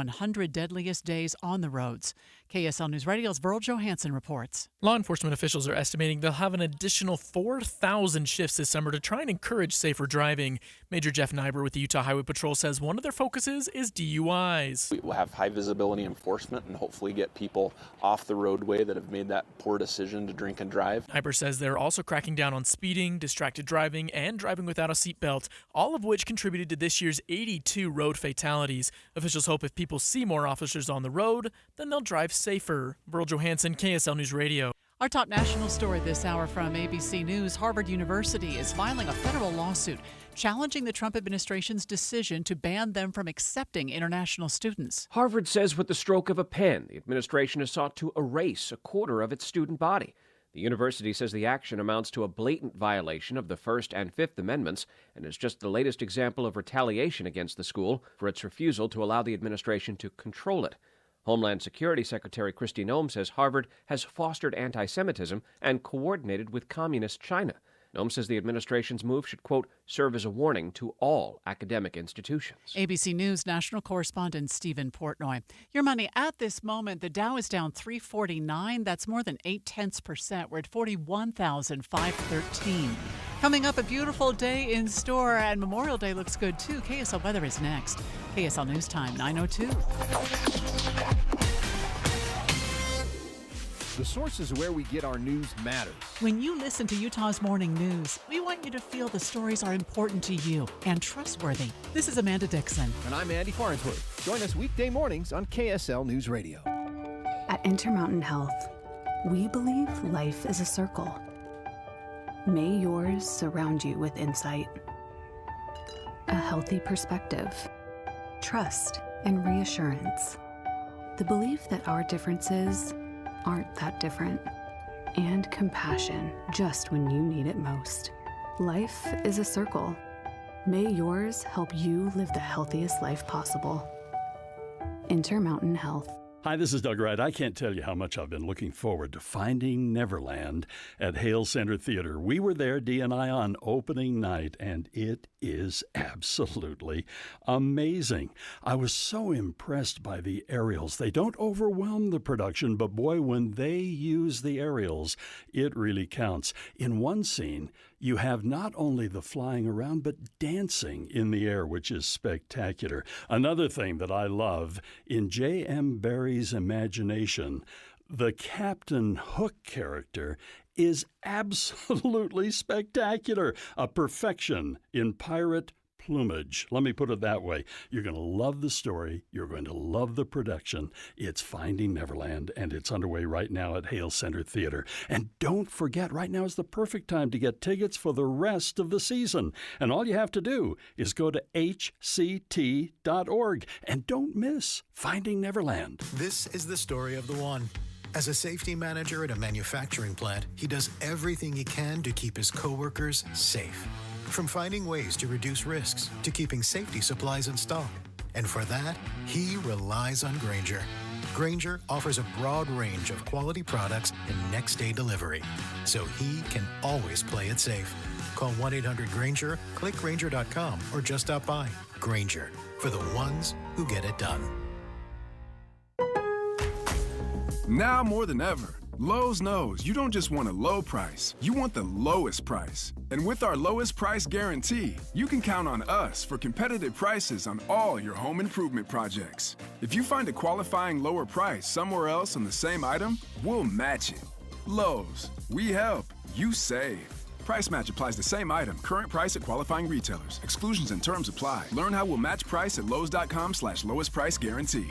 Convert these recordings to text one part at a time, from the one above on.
100 deadliest days on the roads. KSL News Radio's Virl Johansson reports. Law enforcement officials are estimating they'll have an additional 4,000 shifts this summer to try and encourage safer driving. Major Jeff Nyber with the Utah Highway Patrol says one of their focuses is DUIs. We will have high visibility enforcement and hopefully get people off the roadway that have made that poor decision to drink and drive. Nyber says they're also cracking down on speeding, distracted driving, and driving without a seatbelt, all of which contributed to this year's 82 road fatalities. Officials hope if people see more officers on the road, then they'll drive safer. Virl Johansson, KSL News Radio. Our top national story this hour from ABC News. Harvard University is filing a federal lawsuit challenging the Trump administration's decision to ban them from accepting international students. Harvard says with the stroke of a pen, the administration has sought to erase a quarter of its student body. The university says the action amounts to a blatant violation of the First and Fifth Amendments and is just the latest example of retaliation against the school for its refusal to allow the administration to control it. Homeland Security Secretary Kristi Noem says Harvard has fostered anti-Semitism and coordinated with Communist China. Noem says the administration's move should, quote, serve as a warning to all academic institutions. ABC News national correspondent Stephen Portnoy. Your money at this moment, the Dow is down 349. That's more than 0.8%. We're at 41,513. Coming up, a beautiful day in store, and Memorial Day looks good too. KSL weather is next. KSL News Time 9:02. The sources where we get our news matters. When you listen to Utah's Morning News, we want you to feel the stories are important to you and trustworthy. This is Amanda Dixon. And I'm Andy Farnsworth. Join us weekday mornings on KSL News Radio. At Intermountain Health, we believe life is a circle. May yours surround you with insight, a healthy perspective, trust, and reassurance. The belief that our differences aren't that different, and compassion just when you need it most. Life is a circle. May yours help you live the healthiest life possible. Intermountain Health. Hi, this is Doug Wright. I can't tell you how much I've been looking forward to Finding Neverland at Hale Center Theater. We were there, Dee and I, on opening night, and it is absolutely amazing. I was so impressed by the aerials. They don't overwhelm the production, but boy, when they use the aerials, it really counts. In one scene, you have not only the flying around, but dancing in the air, which is spectacular. Another thing that I love, in J.M. Barrie's imagination, the Captain Hook character is absolutely spectacular, a perfection in pirate plumage. Let me put it that way. You're going to love the story. You're going to love the production. It's Finding Neverland, and it's underway right now at Hale Center Theater. And don't forget, right now is the perfect time to get tickets for the rest of the season. And all you have to do is go to hct.org. And don't miss Finding Neverland. This is the story of the one. As a safety manager at a manufacturing plant, he does everything he can to keep his coworkers safe. From finding ways to reduce risks to keeping safety supplies in stock. And for that, he relies on Grainger. Grainger offers a broad range of quality products and next-day delivery, so he can always play it safe. Call 1-800-GRAINGER, click Grainger.com, or just stop by. Grainger, for the ones who get it done. Now more than ever, Lowe's knows you don't just want a low price, you want the lowest price. And with our lowest price guarantee, you can count on us for competitive prices on all your home improvement projects. If you find a qualifying lower price somewhere else on the same item, we'll match it. Lowe's, we help, you save. Price match applies the same item, current price at qualifying retailers. Exclusions and terms apply. Learn how we'll match price at lowes.com/lowest price guarantee.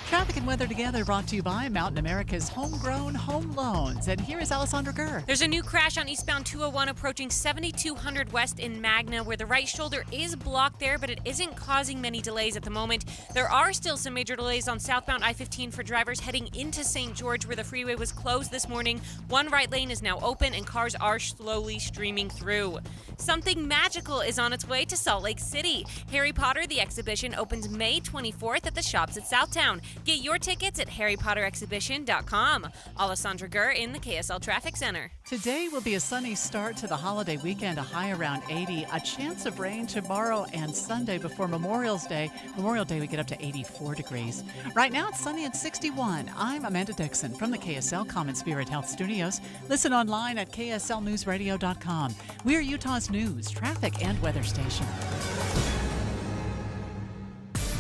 Traffic and weather together brought to you by Mountain America's Homegrown Home Loans. And here is Alessandra Gurr. There's a new crash on eastbound 201 approaching 7200 West in Magna, where the right shoulder is blocked there, but it isn't causing many delays at the moment. There are still some major delays on southbound I-15 for drivers heading into St. George, where the freeway was closed this morning. One right lane is now open, and cars are slowly streaming through. Something magical is on its way to Salt Lake City. Harry Potter, the exhibition, opens May 24th at the shops at Southtown. Get your tickets at harrypotterexhibition.com. Alessandra Gurr in the KSL Traffic Center. Today will be a sunny start to the holiday weekend, a high around 80. A chance of rain tomorrow and Sunday before Memorial Day. Memorial Day, we get up to 84 degrees. Right now, it's sunny at 61. I'm Amanda Dixon from the KSL Common Spirit Health Studios. Listen online at kslnewsradio.com. We're Utah's news, traffic, and weather station.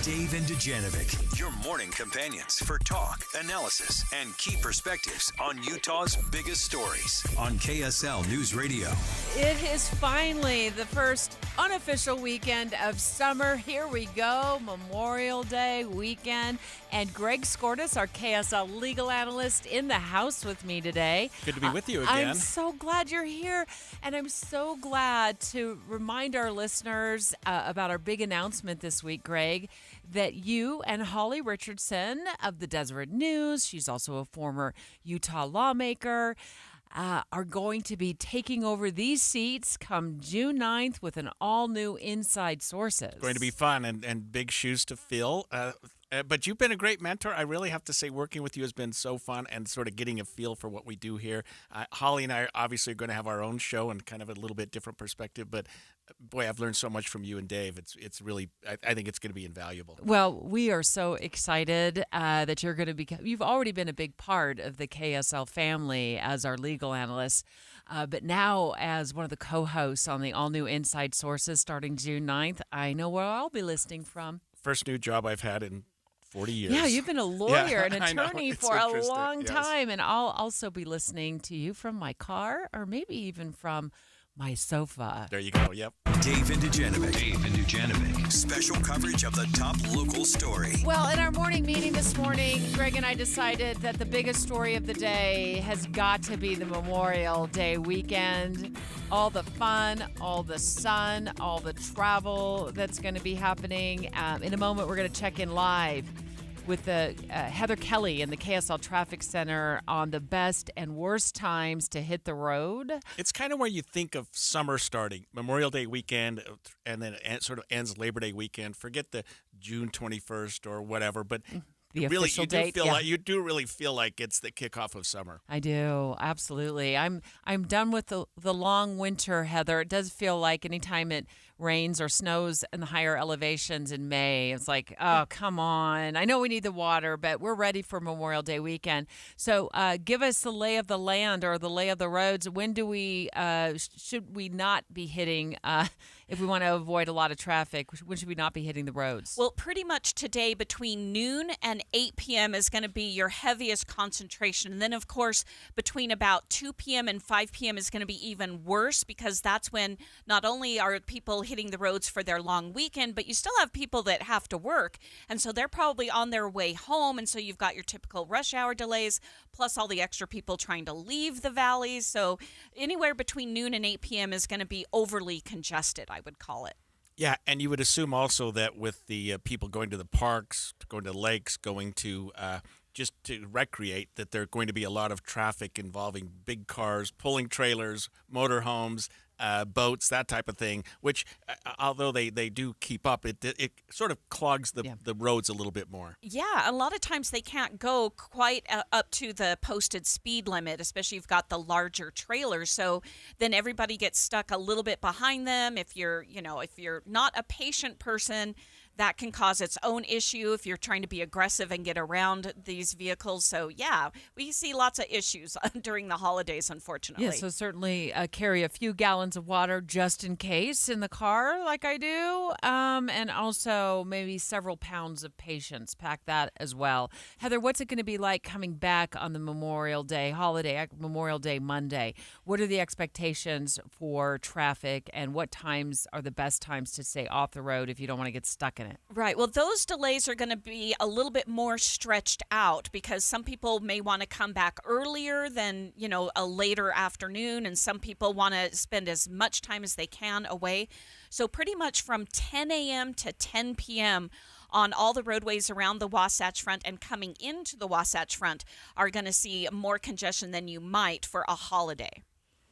Dave and Dujanovic, your morning companions for talk, analysis, and key perspectives on Utah's biggest stories on KSL News Radio. It is finally the first unofficial weekend of summer. Here we go, Memorial Day weekend. And Greg Skordas, our KSL legal analyst, in the house with me today. Good to be with you again. I'm so glad you're here. And I'm so glad to remind our listeners about our big announcement this week, Greg, that you and Holly Richardson of the Deseret News, she's also a former Utah lawmaker, are going to be taking over these seats come June 9th with an all-new Inside Sources. It's going to be fun and big shoes to fill. But you've been a great mentor. I really have to say working with you has been so fun and sort of getting a feel for what we do here. Holly and I obviously are going to have our own show and kind of a little bit different perspective, but boy, I've learned so much from you and Dave. It's really, I think it's going to be invaluable. Well, we are so excited that you're going to be, you've already been a big part of the KSL family as our legal analyst, but now as one of the co-hosts on the all-new Inside Sources starting June 9th, I know where I'll be listening from. First new job I've had in 40 years. Yeah, you've been a lawyer, an attorney for a long yes. time, and I'll also be listening to you from my car or maybe even from my sofa. There you go, yep. Dave and Dujanovic. Special coverage of the top local story. Well, in our morning meeting this morning, Greg and I decided that the biggest story of the day has got to be the Memorial Day weekend. All the fun, all the sun, all the travel that's going to be happening. In a moment, we're going to check in live with Heather Kelly in the KSL Traffic Center on the best and worst times to hit the road. It's kind of where you think of summer starting, Memorial Day weekend, and then it sort of ends Labor Day weekend. Forget the June 21st or whatever, but the really, official date, yeah. You do really feel like it's the kickoff of summer. I do, absolutely. I'm done with the long winter, Heather. It does feel like anytime it rains or snows in the higher elevations in May, it's like, oh, come on. I know we need the water, but we're ready for Memorial Day weekend. So give us the lay of the land or the lay of the roads. When do we, should we not be hitting, if we want to avoid a lot of traffic, when should we not be hitting the roads? Well, pretty much today between noon and 8 p.m. is going to be your heaviest concentration. And then, of course, between about 2 p.m. and 5 p.m. is going to be even worse because that's when not only are people hitting the roads for their long weekend, but you still have people that have to work. And so they're probably on their way home. And so you've got your typical rush hour delays, plus all the extra people trying to leave the valleys. So anywhere between noon and 8 p.m. is going to be overly congested, I would call it. Yeah, and you would assume also that with the people going to the parks, going to lakes, going to just to recreate, that there are going to be a lot of traffic involving big cars, pulling trailers, motorhomes, boats, that type of thing, which although they do keep up, it sort of clogs the roads a little bit more. Yeah, a lot of times they can't go quite up to the posted speed limit, especially if you've got the larger trailers. So then everybody gets stuck a little bit behind them. If you're not a patient person, that can cause its own issue if you're trying to be aggressive and get around these vehicles. So, yeah, we see lots of issues during the holidays, unfortunately. Yeah, so certainly carry a few gallons of water just in case in the car like I do, and also maybe several pounds of patience. Pack that as well. Heather, what's it going to be like coming back on the Memorial Day holiday, Memorial Day Monday? What are the expectations for traffic, and what times are the best times to stay off the road if you don't want to get stuck in it? Right. Well, those delays are going to be a little bit more stretched out because some people may want to come back earlier than, a later afternoon, and some people want to spend as much time as they can away. So pretty much from 10 a.m. to 10 p.m. on all the roadways around the Wasatch Front and coming into the Wasatch Front are going to see more congestion than you might for a holiday.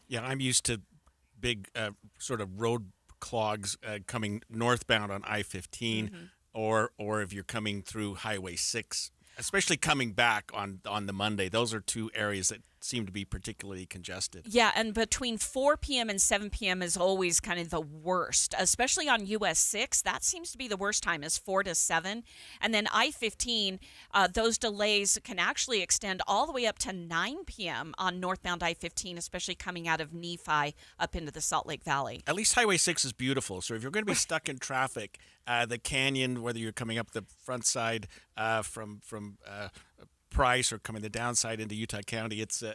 Yeah, I'm used to big sort of road clogs coming northbound on I-15 or if you're coming through Highway 6. Especially coming back on the Monday. Those are two areas that seem to be particularly congested. Yeah, and between 4 p.m. and 7 p.m. is always kind of the worst, especially on US 6. That seems to be the worst time, is 4 to 7. And then I-15, those delays can actually extend all the way up to 9 p.m. on northbound I-15, especially coming out of Nephi up into the Salt Lake Valley. At least Highway 6 is beautiful. So if you're going to be stuck in traffic, the canyon, whether you're coming up the front side from Price or coming the downside into Utah County, it's a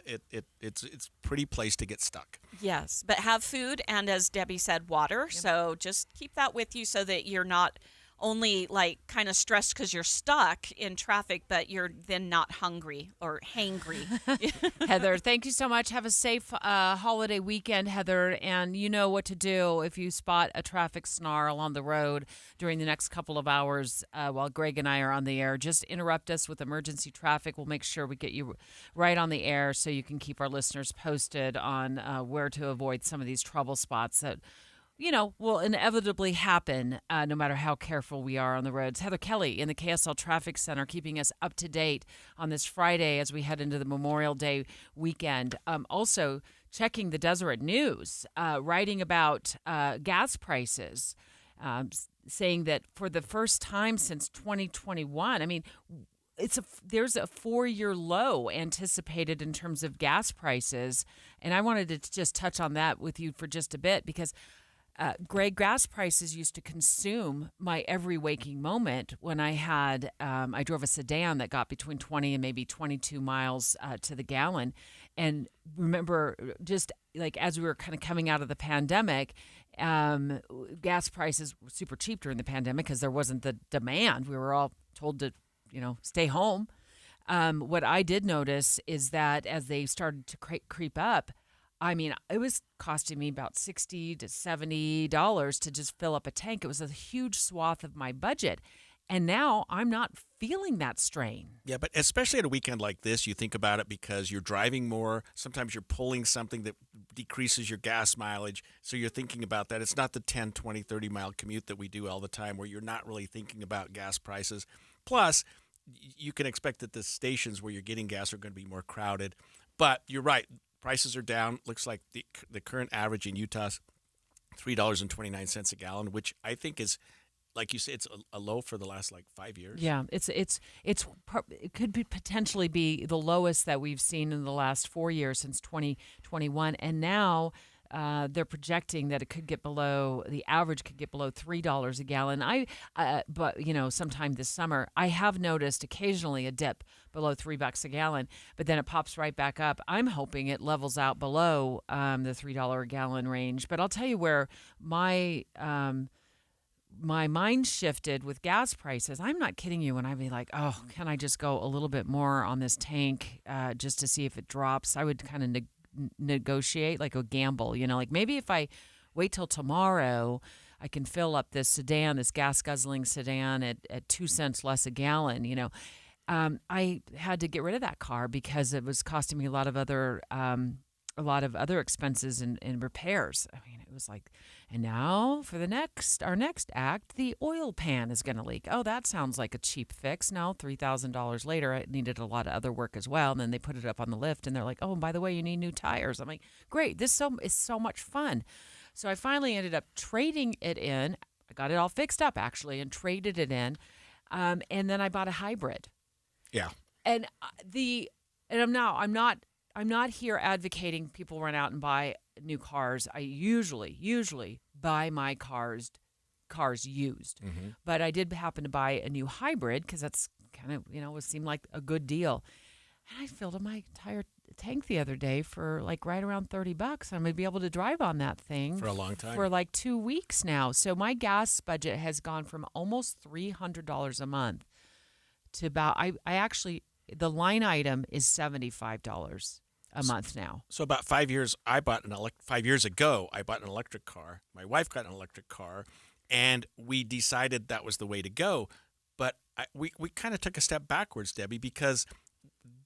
pretty place to get stuck. Yes, but have food and, as Debbie said, water. Yep. So just keep that with you so that you're not only like kind of stressed because you're stuck in traffic, but you're then not hungry or hangry. Heather, thank you so much. Have a safe holiday weekend, Heather. And you know what to do if you spot a traffic snarl on the road during the next couple of hours while Greg and I are on the air. Just interrupt us with emergency traffic. We'll make sure we get you right on the air so you can keep our listeners posted on where to avoid some of these trouble spots that will inevitably happen no matter how careful we are on the roads. Heather Kelly in the KSL Traffic Center keeping us up to date on this Friday as we head into the Memorial Day weekend. Also checking the Deseret News, writing about gas prices, saying that for the first time since 2021, I mean, there's a 4-year low anticipated in terms of gas prices. And I wanted to just touch on that with you for just a bit because Greg, gas prices used to consume my every waking moment when I drove a sedan that got between 20 and maybe 22 miles to the gallon. And remember, just like as we were kind of coming out of the pandemic, gas prices were super cheap during the pandemic because there wasn't the demand. We were all told to, stay home. What I did notice is that as they started to creep up, I mean, it was costing me about $60 to $70 to just fill up a tank. It was a huge swath of my budget. And now I'm not feeling that strain. Yeah, but especially at a weekend like this, you think about it because you're driving more. Sometimes you're pulling something that decreases your gas mileage. So you're thinking about that. It's not the 10, 20, 30-mile commute that we do all the time where you're not really thinking about gas prices. Plus, you can expect that the stations where you're getting gas are going to be more crowded. But you're right. Prices are down. Looks like the current average in Utah is $3.29 a gallon, which I think is, like you say, it's a low for the last 5 years. Yeah, it could potentially be the lowest that we've seen in the last 4 years since 2021, and now they're projecting that the average could get below $3 a gallon. But sometime this summer, I have noticed occasionally a dip below $3 a gallon, but then it pops right back up. I'm hoping it levels out below the $3 a gallon range. But I'll tell you where my mind shifted with gas prices. I'm not kidding you when I'd be like, oh, can I just go a little bit more on this tank just to see if it drops? I would kind of negotiate, like a gamble, like maybe if I wait till tomorrow, I can fill up this gas guzzling sedan at 2 cents less a gallon. I had to get rid of that car because it was costing me a lot of other expenses and repairs. I mean, it was like, and now for our next act, the oil pan is going to leak. Oh, that sounds like a cheap fix. No, $3,000 later, it needed a lot of other work as well. And then they put it up on the lift and they're like, oh, and by the way, you need new tires. I'm like, great. This is so much fun. So I finally ended up trading it in. I got it all fixed up actually and traded it in. And then I bought a hybrid. Yeah. And I'm not here advocating people run out and buy new cars. I usually buy my cars used. Mm-hmm. But I did happen to buy a new hybrid because that's kind of, it seemed like a good deal. And I filled up my entire tank the other day for right around $30. I'm going to be able to drive on that thing for a long time. For 2 weeks now. So my gas budget has gone from almost $300 a month to about, the line item is $75 a month now. So about 5 years, 5 years ago, I bought an electric car. My wife got an electric car, and we decided that was the way to go. But we kind of took a step backwards, Debbie, because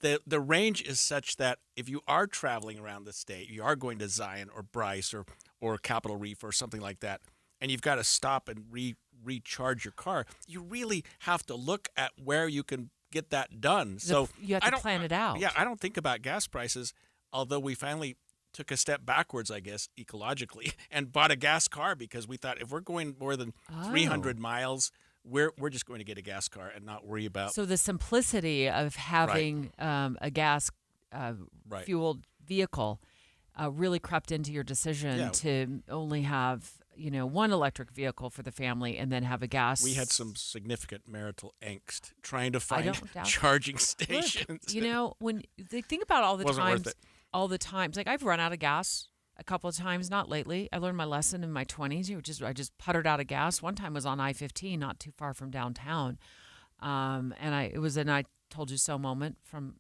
the range is such that if you are traveling around the state, you are going to Zion or Bryce or Capitol Reef or something like that, and you've got to stop and recharge your car, you really have to look at where you can get that done. So you have to plan it out. Yeah, I don't think about gas prices, although we finally took a step backwards, I guess, ecologically, and bought a gas car because we thought if we're going more than 300 miles, we're just going to get a gas car and not worry about. So the simplicity of having a gas fueled vehicle really crept into your decision to only have one electric vehicle for the family and then have a gas. We had some significant marital angst trying to find charging stations. Look, when they think about all the times, like I've run out of gas a couple of times, not lately. I learned my lesson in my 20s. I just puttered out of gas. One time was on I-15, not too far from downtown. And it was an I told you so moment from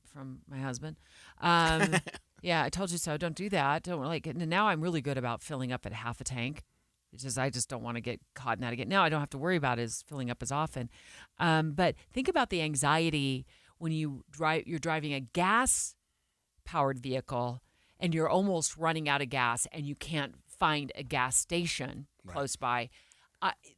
my husband. Yeah, I told you so. Don't do that. Don't and now I'm really good about filling up at half a tank. I just don't want to get caught in that again. Now I don't have to worry about filling up as often. But think about the anxiety when you're driving a gas-powered vehicle and you're almost running out of gas and you can't find a gas station close by.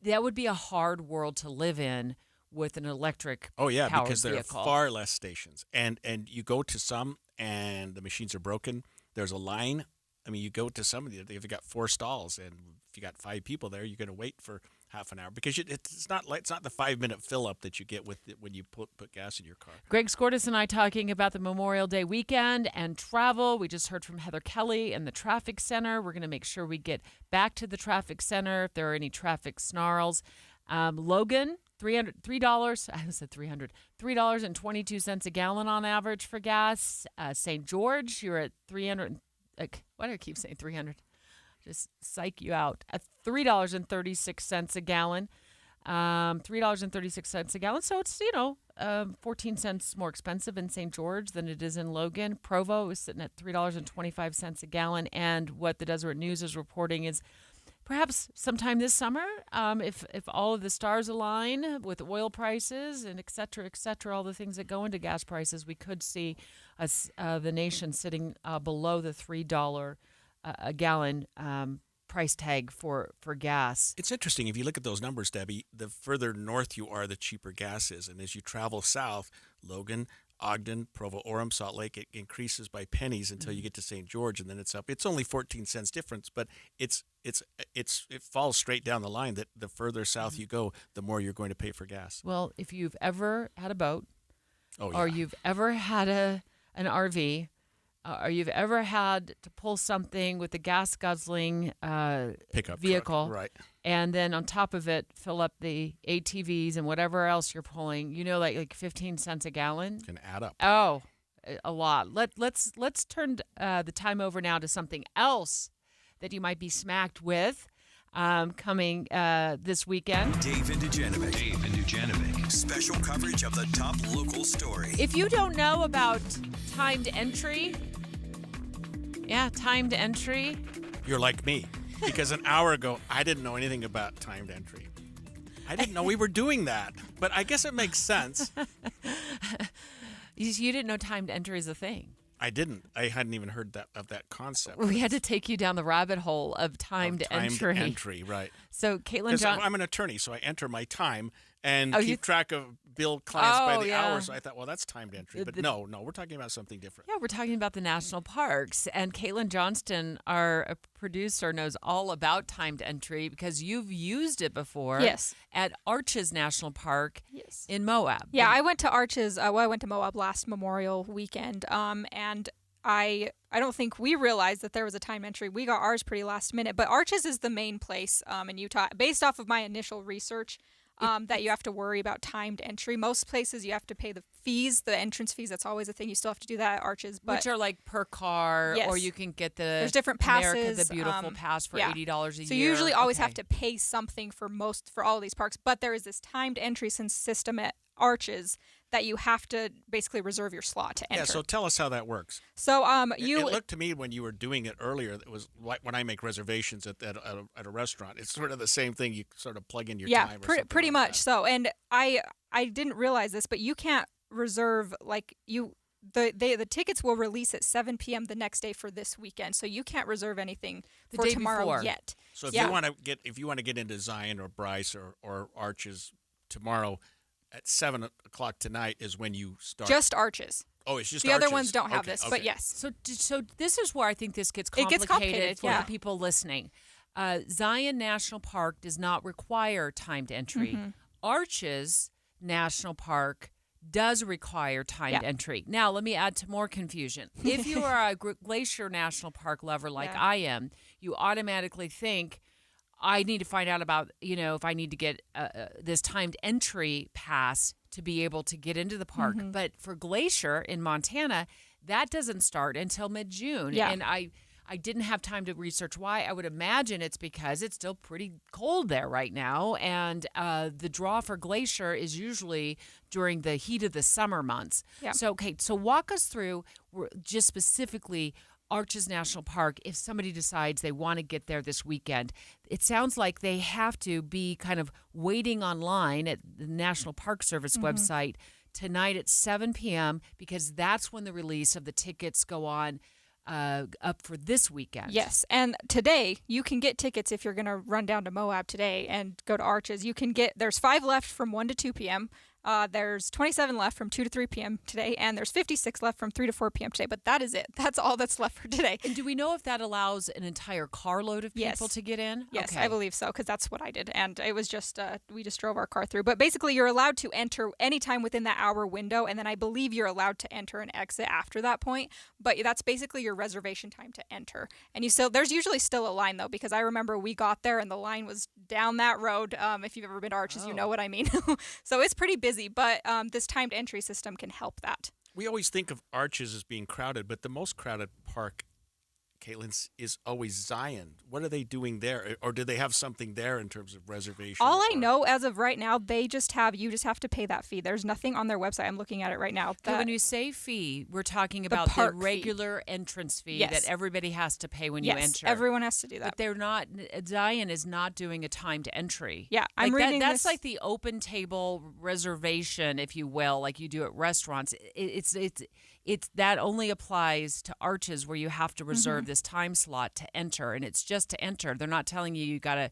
That would be a hard world to live in with an electric because there vehicle. are far less stations. And you go to some and the machines are broken. There's a line. I mean, you go to some of they've got 4 stalls, and if you got 5 people there, you're going to wait for half an hour because it's not the 5-minute fill up that you get when you put gas in your car. Greg Skordas and I talking about the Memorial Day weekend and travel. We just heard from Heather Kelly in the traffic center. We're going to make sure we get back to the traffic center if there are any traffic snarls. Logan, $3. I said $300. $3.22 a gallon on average for gas. St. George, you're at 300. Why do I keep saying 300? Just psych you out. At $3.36 a gallon. $3.36 a gallon. So it's 14 cents more expensive in St. George than it is in Logan. Provo is sitting at $3.25 a gallon. And what the Deseret News is reporting is perhaps sometime this summer, if all of the stars align with oil prices and et cetera, all the things that go into gas prices, we could see the nation sitting below the $3 a gallon price tag for gas. It's interesting. If you look at those numbers, Debbie, the further north you are, the cheaper gas is. And as you travel south, Logan, Ogden, Provo, Orem, Salt Lake, it increases by pennies until you get to St. George, and then it's up. It's only 14 cents difference, but it falls straight down the line that the further south you go, the more you're going to pay for gas. Well, if you've ever had a boat, or you've ever had an RV, or you've ever had to pull something with a gas guzzling pickup vehicle, truck, right? And then on top of it, fill up the ATVs and whatever else you're pulling. Like 15 cents a gallon can add up. Oh, a lot. Let's turn the time over now to something else that you might be smacked with coming this weekend. Dave and Dujanovic. Special coverage of the top local story. If you don't know about timed entry, You're like me, because an hour ago, I didn't know anything about timed entry. I didn't know we were doing that, but I guess it makes sense. You didn't know timed entry is a thing. I didn't. I hadn't even heard of that concept. We had to take you down the rabbit hole of timed entry. Timed entry, right. So Caitlin John... I'm an attorney, so I enter my time and keep track of bill clients by the hour. So I thought, well, that's timed entry. But no, we're talking about something different. Yeah, we're talking about the national parks. And Caitlin Johnston, our producer, knows all about timed entry because you've used it before. Yes. At Arches National Park in Moab. Yeah, I went to Arches. I went to Moab last Memorial weekend. And I don't think we realized that there was a time entry. We got ours pretty last minute. But Arches is the main place in Utah, based off of my initial research. That you have to worry about timed entry. Most places you have to pay the fees, the entrance fees. That's always a thing. You still have to do that at Arches. But which are like per car, or you can get there's different passes. America the Beautiful pass for $80 a year. So you usually always have to pay something for all of these parks. But there is this timed entry system at Arches that you have to basically reserve your slot to enter. Yeah, so tell us how that works. So it looked to me when you were doing it earlier, it was like when I make reservations at a restaurant. It's sort of the same thing. You sort of plug in your time. Yeah, pretty much. That. So, and I didn't realize this, but you can't reserve the tickets will release at 7 p.m. the next day for this weekend. So you can't reserve anything for tomorrow yet. So if you want to get into Zion or Bryce or Arches tomorrow, at 7 o'clock tonight is when you start. Just Arches. Oh, it's just the Arches. other ones don't have Okay, this, okay. but yes. So this is where I think this gets It complicated, gets complicated, for yeah. the people listening. Zion National Park does not require timed entry. Mhm. Arches National Park does require timed entry. Now, let me add to more confusion. If you are a Glacier National Park lover like I am, you automatically think, I need to find out about, if I need to get this timed entry pass to be able to get into the park. Mhm. But for Glacier in Montana, that doesn't start until mid-June. Yeah. And I didn't have time to research why. I would imagine it's because it's still pretty cold there right now. And the draw for Glacier is usually during the heat of the summer months. Yeah. So walk us through just specifically Arches National Park. If somebody decides they want to get there this weekend, it sounds like they have to be kind of waiting online at the National Park Service website tonight at 7 p.m. because that's when the release of the tickets go on up for this weekend. Yes, and today you can get tickets if you're going to run down to Moab today and go to Arches. You can there's 5 left from 1 to 2 p.m. There's 27 left from 2 to 3 p.m. today, and there's 56 left from 3 to 4 p.m. today. But that is it. That's all that's left for today. And do we know if that allows an entire carload of people to get in? Yes, Okay. I believe so, because that's what I did. And it was just, we just drove our car through. But basically, you're allowed to enter anytime within that hour window, and then I believe you're allowed to enter and exit after that point. But that's basically your reservation time to enter. And there's usually still a line, though, because I remember we got there, and the line was down that road. If you've ever been to Arches, you know what I mean. So it's pretty busy, but this timed entry system can help that. We always think of Arches as being crowded, but the most crowded park, Caitlin, is always Zion. What are they doing there? Or do they have something there in terms of reservation? All I know as of right now, you just have to pay that fee. There's nothing on their website. I'm looking at it right now. Okay, when you say fee, we're talking about the park regular entrance fee Yes. that everybody has to pay when you Yes, enter. everyone has to do that. But they're not. Zion is not doing a timed entry. Yeah, I'm like reading that's this- like the open table reservation, if you will, like you do at restaurants. It's that only applies to Arches where you have to reserve this time slot to enter, and it's just to enter. They're not telling you got to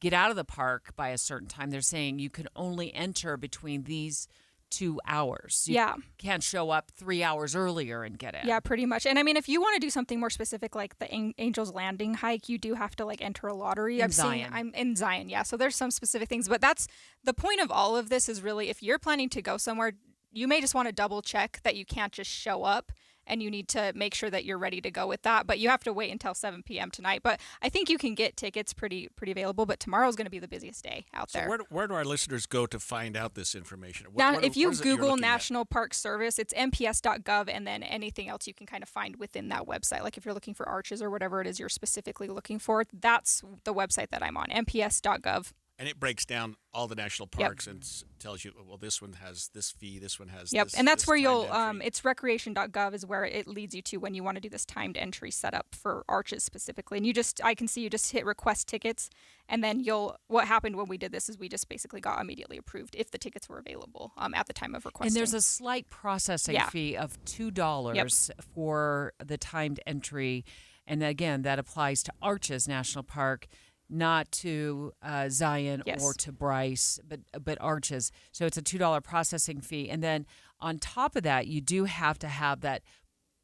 get out of the park by a certain time. They're saying you can only enter between these 2 hours. You can't show up 3 hours earlier and get in. Yeah, pretty much. And I mean, if you want to do something more specific, like the Angel's Landing hike, you do have to enter a lottery. I'm in Zion, yeah. So there's some specific things, but that's the point of all of this is really if you're planning to go somewhere, you may just want to double check that you can't just show up, and you need to make sure that you're ready to go with that. But you have to wait until 7 p.m. tonight. But I think you can get tickets pretty available. But tomorrow's going to be the busiest day out there. Where do our listeners go to find out this information? If you what is it you're Google looking at? National Park Service, it's nps.gov, and then anything else you can kind of find within that website. Like if you're looking for Arches or whatever it is you're specifically looking for, that's the website that I'm on, nps.gov. And it breaks down all the national parks and tells you, well, this one has this fee, this one has Yep, this. and that's this where timed you'll, entry. it's recreation.gov is where it leads you to when you want to do this timed entry setup for Arches specifically. And I can see you just hit request tickets, and then what happened when we did this is we just basically got immediately approved if the tickets were available at the time of requesting. And there's a slight processing fee of $2 for the timed entry. And again, that applies to Arches National Park, not to Zion or to Bryce, but Arches. So it's a $2 processing fee. And then on top of that, you do have to have that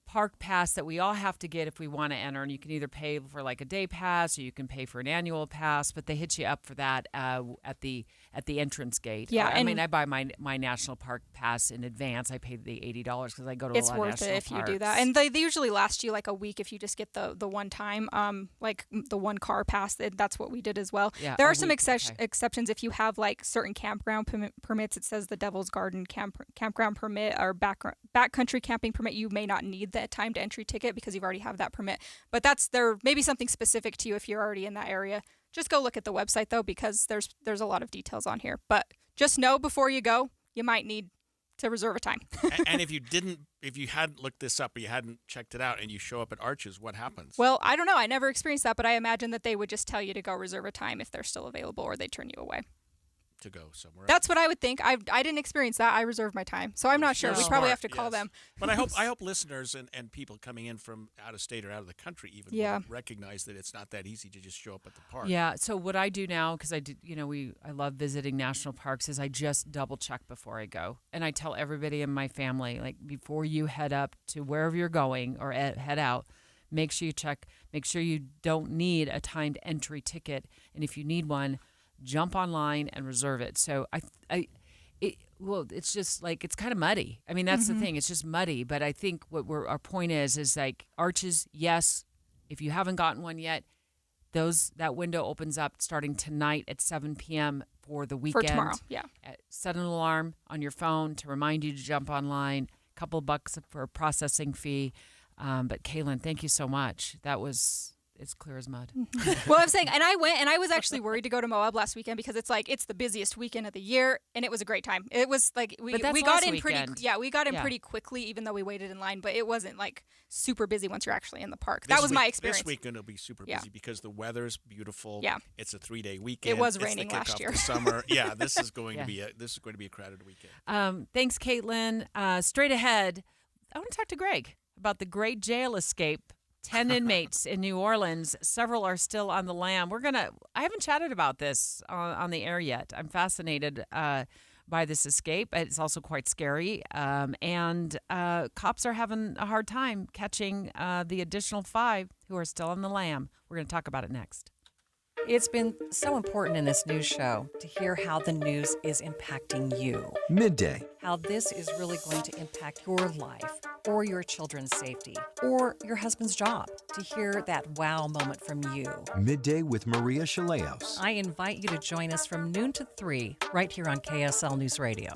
park pass that we all have to get if we want to enter. And you can either pay for like a day pass or you can pay for an annual pass, but they hit you up for that at the entrance gate. Yeah, I mean, I buy my national park pass in advance. I pay the $80 because I go to a lot of national parks. It's worth it if you do that. And they usually last you like a week if you just get the one time, like the one car pass. That's what we did as well. Yeah, there are some exceptions if you have like certain campground permits. It says the Devil's Garden campground permit or backcountry camping permit. You may not need the timed entry ticket because you've already have that permit. But there may be something specific to you if you're already in that area. Just go look at the website though, because there's a lot of details on here. But just know before you go, you might need to reserve a time. And if you hadn't looked this up or you hadn't checked it out and you show up at Arches, what happens? Well, I don't know. I never experienced that, but I imagine that they would just tell you to go reserve a time if they're still available, or they turn you away. to go somewhere That's what I would think. I didn't experience that. I reserved my time, so I'm not sure. We probably have to call them. But I hope listeners and people coming in from out of state or out of the country even will recognize that it's not that easy to just show up at the park. Yeah. So what I do now, because I love visiting national parks, is I just double check before I go, and I tell everybody in my family, like, before you head up to wherever you're going or head out, make sure you check. Make sure you don't need a timed entry ticket, and if you need one, jump online and reserve it. So it's just like, it's kind of muddy. I mean, that's the thing. It's just muddy. But I think our point is like Arches. Yes, if you haven't gotten one yet, that window opens up starting tonight at 7 p.m. for the weekend. For tomorrow, yeah. Set an alarm on your phone to remind you to jump online. A couple of bucks for a processing fee. But Kaylin, thank you so much. It's clear as mud. Well, I'm saying, and I went, and I was actually worried to go to Moab last weekend because it's the busiest weekend of the year, and it was a great time. It was like we got in pretty quickly, even though we waited in line. But it wasn't like super busy once you're actually in the park. That was my experience. This weekend will be super busy because the weather's beautiful. Yeah, it's a 3-day weekend. It was raining last year. The summer. Yeah, this is going to be a crowded weekend. Thanks, Caitlin. Straight ahead, I want to talk to Greg about the great jail escape. 10 inmates in New Orleans. Several are still on the lam. I haven't chatted about this on the air yet. I'm fascinated by this escape. It's also quite scary. And cops are having a hard time catching the additional 5 who are still on the lam. We're going to talk about it next. It's been so important in this news show to hear how the news is impacting you. Midday. How this is really going to impact your life or your children's safety or your husband's job. To hear that wow moment from you. Midday with Maria Shilaos. I invite you to join us from noon to 3 right here on KSL News Radio.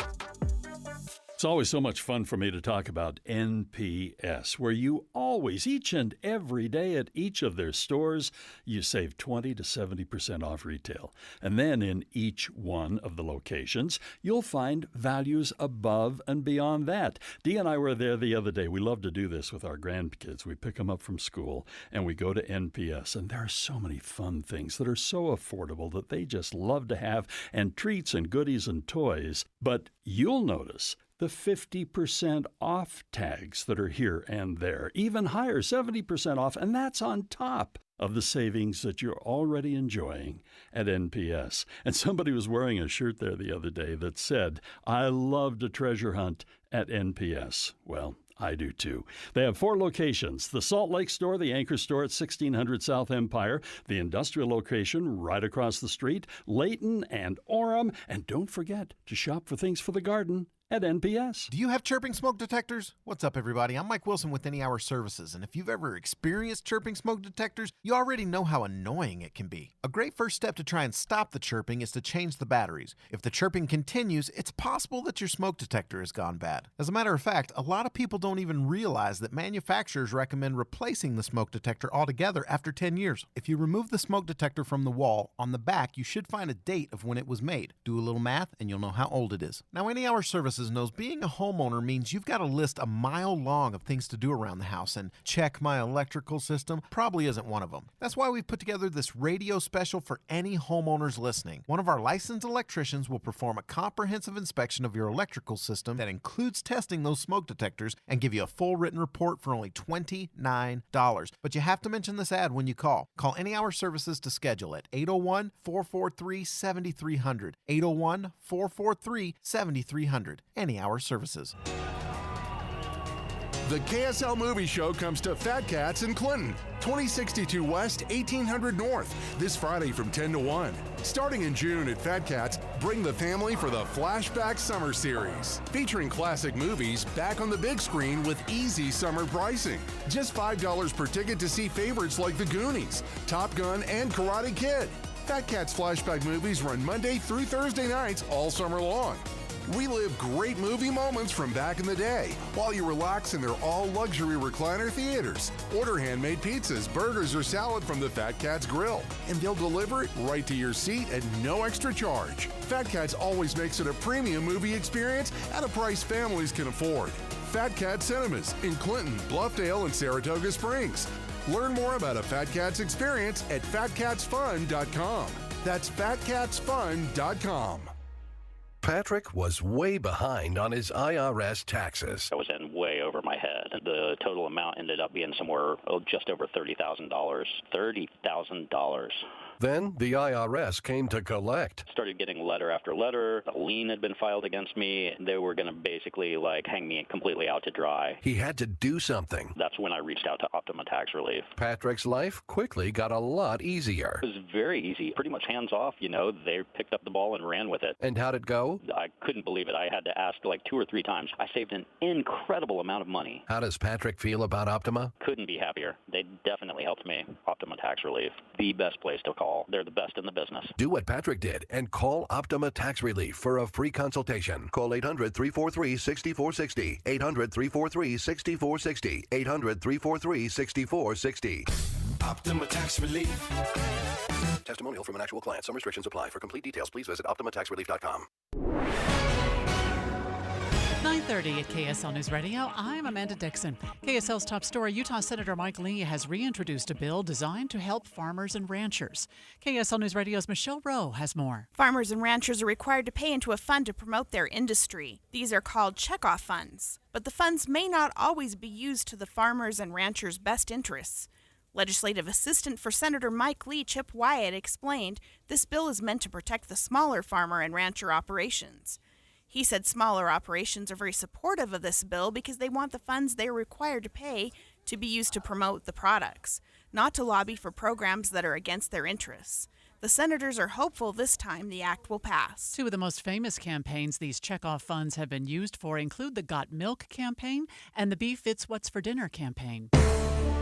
It's always so much fun for me to talk about NPS, where you always, each and every day at each of their stores, you save 20 to 70% off retail. And then in each one of the locations, you'll find values above and beyond that. Dee and I were there the other day. We love to do this with our grandkids. We pick them up from school and we go to NPS. And there are so many fun things that are so affordable that they just love to have, and treats and goodies and toys. But you'll notice the 50% off tags that are here and there, even higher, 70% off, and that's on top of the savings that you're already enjoying at NPS. And somebody was wearing a shirt there the other day that said, "I love to treasure hunt at NPS." Well, I do too. They have 4 locations: the Salt Lake store, the Anchor store at 1600 South Empire, the industrial location right across the street, Layton and Orem, and don't forget to shop for things for the garden at NPS. Do you have chirping smoke detectors? What's up, everybody? I'm Mike Wilson with Any Hour Services, and if you've ever experienced chirping smoke detectors, you already know how annoying it can be. A great first step to try and stop the chirping is to change the batteries. If the chirping continues, it's possible that your smoke detector has gone bad. As a matter of fact, a lot of people don't even realize that manufacturers recommend replacing the smoke detector altogether after 10 years. If you remove the smoke detector from the wall, on the back you should find a date of when it was made. Do a little math and you'll know how old it is. Now, Any Hour Services knows being a homeowner means you've got a list a mile long of things to do around the house, and check my electrical system probably isn't one of them. That's why we've put together this radio special for any homeowners listening. One of our licensed electricians will perform a comprehensive inspection of your electrical system that includes testing those smoke detectors and give you a full written report for only $29. But you have to mention this ad when you call. Call Any Hour Services to schedule it. 801-443-7300. 801-443-7300. Any Hour Services. The KSL Movie Show comes to Fat Cats in Clinton, 2062 West, 1800 North, this Friday from 10 to 1. Starting in June at Fat Cats, bring the family for the Flashback Summer Series, featuring classic movies back on the big screen with easy summer pricing. Just $5 per ticket to see favorites like The Goonies, Top Gun, and Karate Kid. Fat Cats flashback movies run Monday through Thursday nights all summer long. Relive great movie moments from back in the day while you relax in their all-luxury recliner theaters. Order handmade pizzas, burgers, or salad from the Fat Cats Grill, and they'll deliver it right to your seat at no extra charge. Fat Cats always makes it a premium movie experience at a price families can afford. Fat Cat Cinemas in Clinton, Bluffdale, and Saratoga Springs. Learn more about a Fat Cats experience at fatcatsfun.com. That's fatcatsfun.com. Patrick was way behind on his IRS taxes. I was in way over my head. The total amount ended up being somewhere just over $30,000. $30,000. Then the IRS came to collect. Started getting letter after letter. A lien had been filed against me. They were going to basically hang me completely out to dry. He had to do something. That's when I reached out to Optima Tax Relief. Patrick's life quickly got a lot easier. It was very easy, pretty much hands off. They picked up the ball and ran with it. And how'd it go? I couldn't believe it. I had to ask 2 or 3 times. I saved an incredible amount of money. How does Patrick feel about Optima? Couldn't be happier. They definitely helped me. Optima Tax Relief, the best place to call. They're the best in the business. Do what Patrick did and call Optima Tax Relief for a free consultation. Call 800-343-6460. 800-343-6460. 800-343-6460. Optima Tax Relief. Testimonial from an actual client. Some restrictions apply. For complete details, please visit OptimaTaxRelief.com. 9:30 at KSL News Radio. I'm Amanda Dixon. KSL's top story, Utah Senator Mike Lee has reintroduced a bill designed to help farmers and ranchers. KSL News Radio's Michelle Rowe has more. Farmers and ranchers are required to pay into a fund to promote their industry. These are called checkoff funds. But the funds may not always be used to the farmers and ranchers' best interests. Legislative Assistant for Senator Mike Lee, Chip Wyatt, explained this bill is meant to protect the smaller farmer and rancher operations. He said smaller operations are very supportive of this bill because they want the funds they are required to pay to be used to promote the products, not to lobby for programs that are against their interests. The senators are hopeful this time the act will pass. Two of the most famous campaigns these checkoff funds have been used for include the Got Milk campaign and the Beef It's What's for Dinner campaign.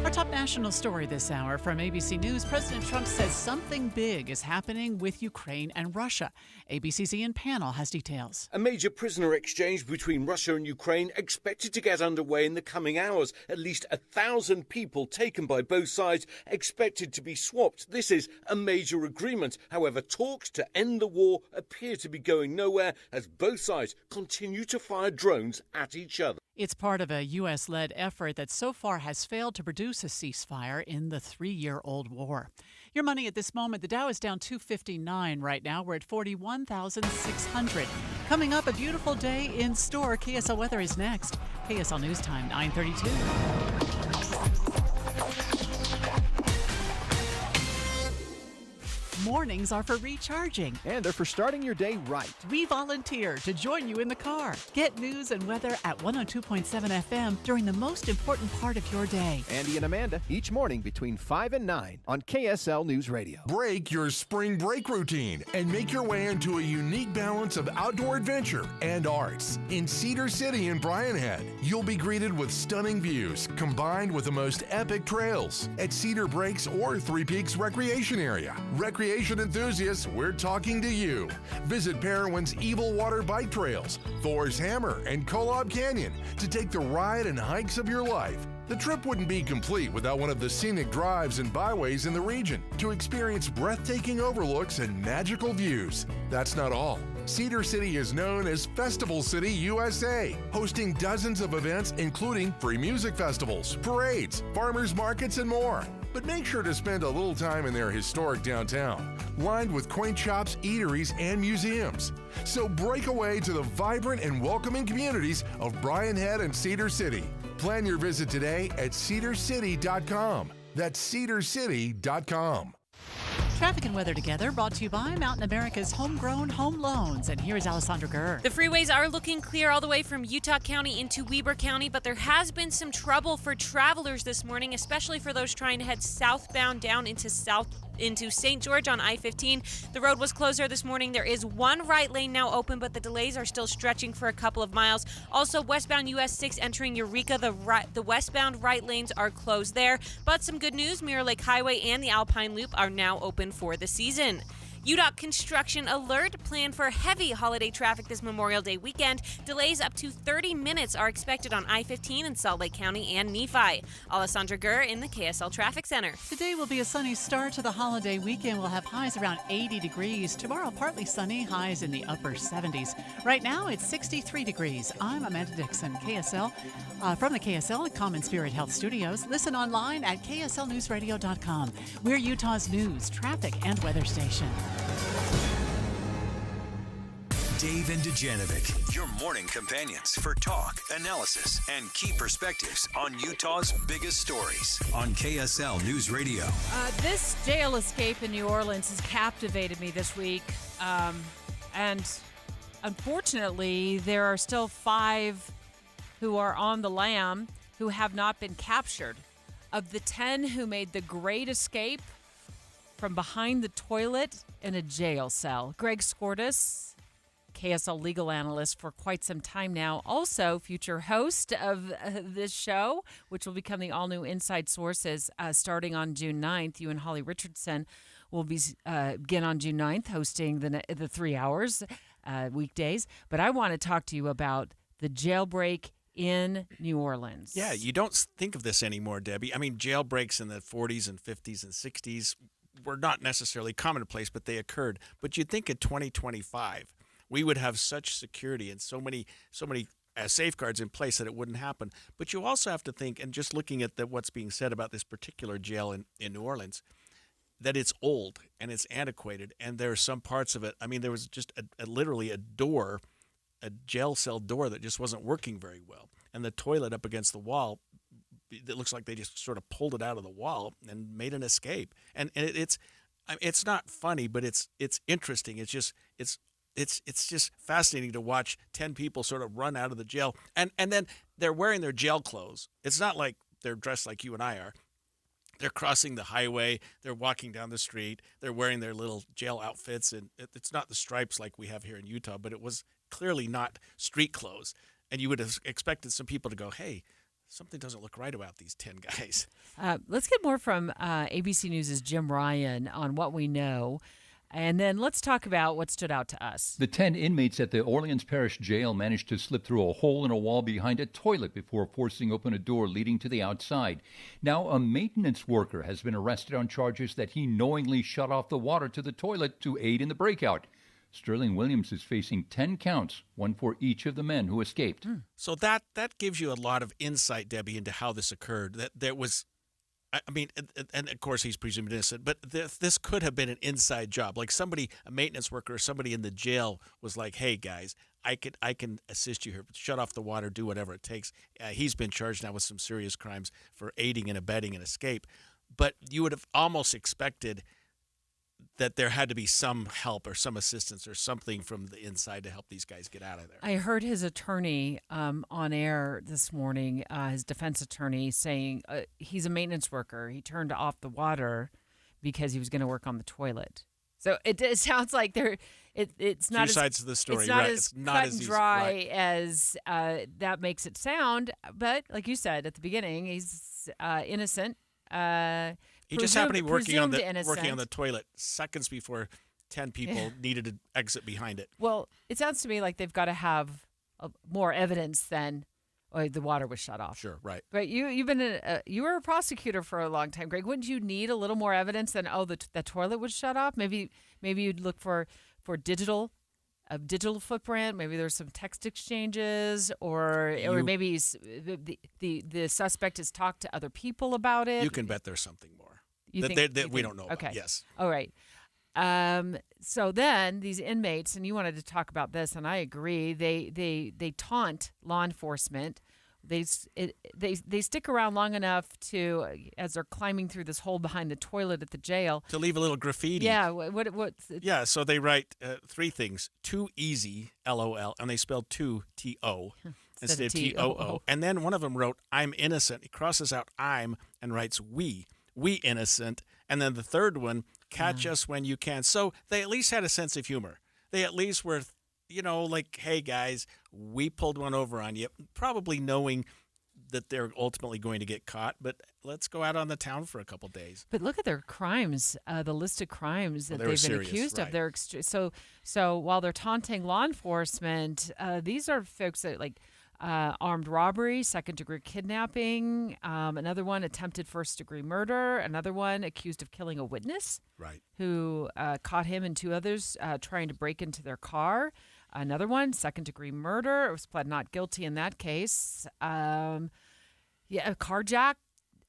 Our top national story this hour from ABC News, President Trump says something big is happening with Ukraine and Russia. ABC's Ian Pannell has details. A major prisoner exchange between Russia and Ukraine expected to get underway in the coming hours. At least 1,000 people taken by both sides expected to be swapped. This is a major agreement. However, talks to end the war appear to be going nowhere as both sides continue to fire drones at each other. It's part of a U.S.-led effort that so far has failed to produce a ceasefire in the 3-year-old war. Your money at this moment, the Dow is down 259 right now. We're at 41,600. Coming up, a beautiful day in store. KSL weather is next. KSL News Time, 9:32. Mornings are for recharging. And they're for starting your day right. We volunteer to join you in the car. Get news and weather at 102.7 FM during the most important part of your day. Andy and Amanda, each morning between 5 and 9 on KSL News Radio. Break your spring break routine and make your way into a unique balance of outdoor adventure and arts. In Cedar City in Bryan Head, you'll be greeted with stunning views combined with the most epic trails at Cedar Breaks or Three Peaks Recreation Area. Recreation enthusiasts, we're talking to you. Visit Parowan's Evil Water Bike Trails, Thor's Hammer, and Kolob Canyon to take the ride and hikes of your life. The trip wouldn't be complete without one of the scenic drives and byways in the region to experience breathtaking overlooks and magical views. That's not all. Cedar City is known as Festival City, USA, hosting dozens of events including free music festivals, parades, farmers markets, and more. But make sure to spend a little time in their historic downtown, lined with quaint shops, eateries, and museums. So break away to the vibrant and welcoming communities of Bryan Head and Cedar City. Plan your visit today at cedarcity.com. That's cedarcity.com. Traffic and weather together brought to you by Mountain America's Homegrown Home Loans. And here is Alessandra Gurr. The freeways are looking clear all the way from Utah County into Weber County, but there has been some trouble for travelers this morning, especially for those trying to head southbound down into St. George on I-15. The road was closed there this morning. There is one right lane now open, but the delays are still stretching for a couple of miles. Also, westbound US 6 entering Eureka, the westbound right lanes are closed there. But some good news, Mirror Lake Highway and the Alpine Loop are now open for the season. UDOT construction alert planned for heavy holiday traffic this Memorial Day weekend. Delays up to 30 minutes are expected on I-15 in Salt Lake County and Nephi. Alessandra Gurr in the KSL Traffic Center. Today will be a sunny start to the holiday weekend. We'll have highs around 80 degrees. Tomorrow, partly sunny, highs in the upper 70s. Right now, it's 63 degrees. I'm Amanda Dixon, KSL, from the KSL at Common Spirit Health Studios. Listen online at kslnewsradio.com. We're Utah's news, traffic, and weather station. Dave and Dujanovic, your morning companions for talk, analysis, and key perspectives on Utah's biggest stories on KSL News Radio. This jail escape in New Orleans has captivated me this week. And unfortunately, there are still 5 who are on the lam who have not been captured. Of the 10 who made the great escape from behind the toilet in a jail cell, Greg Skordas, KSL legal analyst for quite some time now, also future host of this show, which will become the all-new Inside Sources starting on June 9th. You and Holly Richardson will begin on June 9th hosting the 3 hours weekdays. But I want to talk to you about the jailbreak in New Orleans. Yeah, you don't think of this anymore, Debbie. I mean, jailbreaks in the 40s and 50s and 60s were not necessarily commonplace, but they occurred. But you'd think in 2025, we would have such security and so many safeguards in place that it wouldn't happen. But you also have to think, and just looking at what's being said about this particular jail in New Orleans, that it's old and it's antiquated, and there are some parts of it. I mean, there was just literally a door, a jail cell door that just wasn't working very well, and the toilet up against the wall. It looks like they just sort of pulled it out of the wall and made an escape. And it's not funny, but it's interesting. It's just fascinating to watch 10 people sort of run out of the jail, and then they're wearing their jail clothes. It's not like they're dressed like you and I are. They're crossing the highway. They're walking down the street. They're wearing their little jail outfits, and it's not the stripes like we have here in Utah, but it was clearly not street clothes. And you would have expected some people to go, hey, something doesn't look right about these 10 guys. Let's get more from ABC News' Jim Ryan on what we know. And then let's talk about what stood out to us. The 10 inmates at the Orleans Parish Jail managed to slip through a hole in a wall behind a toilet before forcing open a door leading to the outside. Now, a maintenance worker has been arrested on charges that he knowingly shut off the water to the toilet to aid in the breakout. Sterling Williams is facing 10 counts, one for each of the men who escaped. So that gives you a lot of insight, Debbie, into how this occurred. That there was, I mean, and of course he's presumed innocent, but this could have been an inside job. Like somebody, a maintenance worker or somebody in the jail was like, hey, guys, I can assist you here. Shut off the water, do whatever it takes. He's been charged now with some serious crimes for aiding and abetting an escape. But you would have almost expected that there had to be some help or some assistance or something from the inside to help these guys get out of there. I heard his attorney on air this morning, his defense attorney, saying he's a maintenance worker. He turned off the water because he was going to work on the toilet. So it sounds like it's not two sides of the story. It's not right. as it's not cut as and easy. dry Right. as that makes it sound. But like you said at the beginning, he's innocent. He just happened to be working on innocent. the toilet seconds before 10 people needed to exit behind it. Well, it sounds to me like they've got to have more evidence than the water was shut off. Sure, right. But you've been you were a prosecutor for a long time, Greg. Wouldn't you need a little more evidence than the toilet was shut off? Maybe you'd look for digital footprint. Maybe there's some text exchanges, or maybe the suspect has talked to other people about it. You can bet there's something more that we don't know okay. about. Yes. All right. So then these inmates, and you wanted to talk about this, and I agree. They taunt law enforcement. They stick around long enough to, as they're climbing through this hole behind the toilet at the jail, to leave a little graffiti. Yeah. What? Yeah. So they write 3 things: too easy, LOL, and they spelled two TO instead of TOO. And then one of them wrote, "I'm innocent." He crosses out "I'm" and writes "we innocent." And then the third one, "Catch us when you can." So they at least had a sense of humor. They at least were, like, hey, guys, we pulled one over on you, probably knowing that they're ultimately going to get caught, but let's go out on the town for a couple days. But look at their crimes, the list of crimes that they've been serious, accused right. of. They're so while they're taunting law enforcement, these are folks that armed robbery, second-degree kidnapping, another one attempted first-degree murder, another one accused of killing a witness, right? Who caught him and 2 others trying to break into their car. Another one, second-degree murder, was pled not guilty in that case. A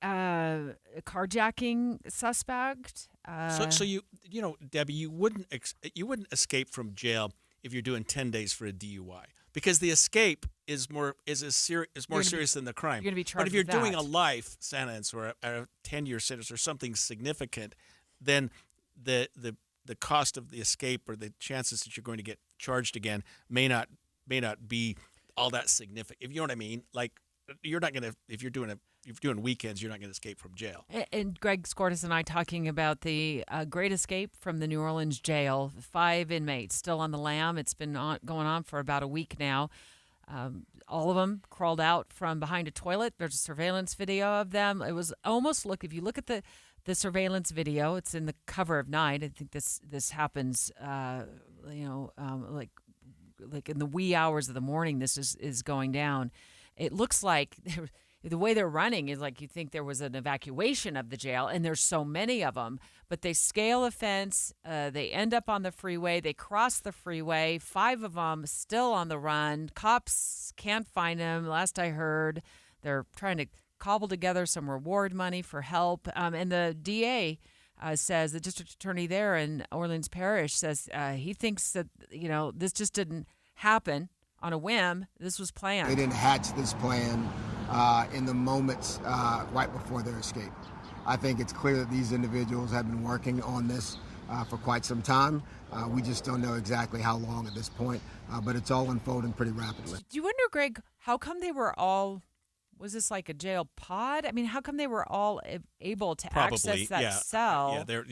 carjacking suspect. So you Debbie, you wouldn't escape from jail if you're doing 10 days for a DUI, because the escape is more serious than the crime. You're going to be charged. But if you're with doing that. a life sentence or a 10-year sentence or something significant, then the cost of the escape or the chances that you're going to get charged again may not be all that significant. If you know what I mean, like you're not going to if you're doing weekends, you're not going to escape from jail. And Greg Scortis and I talking about the great escape from the New Orleans jail. 5 inmates still on the lam. It's been going on for about a week now. All of them crawled out from behind a toilet. There's a surveillance video of them. It was almost if you look at the surveillance video, it's in the cover of Night. I think this happens, like in the wee hours of the morning. This is going down. It looks like the way they're running is like you think there was an evacuation of the jail, and there's so many of them. But they scale a fence. They end up on the freeway. They cross the freeway. 5 of them still on the run. Cops can't find them. Last I heard, they're trying to cobble together some reward money for help. And the DA says, the district attorney there in Orleans Parish says he thinks that, this just didn't happen on a whim. This was planned. They didn't hatch this plan in the moments right before their escape. I think it's clear that these individuals have been working on this for quite some time. We just don't know exactly how long at this point, but it's all unfolding pretty rapidly. Do you wonder, Greg, how come they were all... Was this like a jail pod? I mean, how come they were all able to access that cell? Yeah,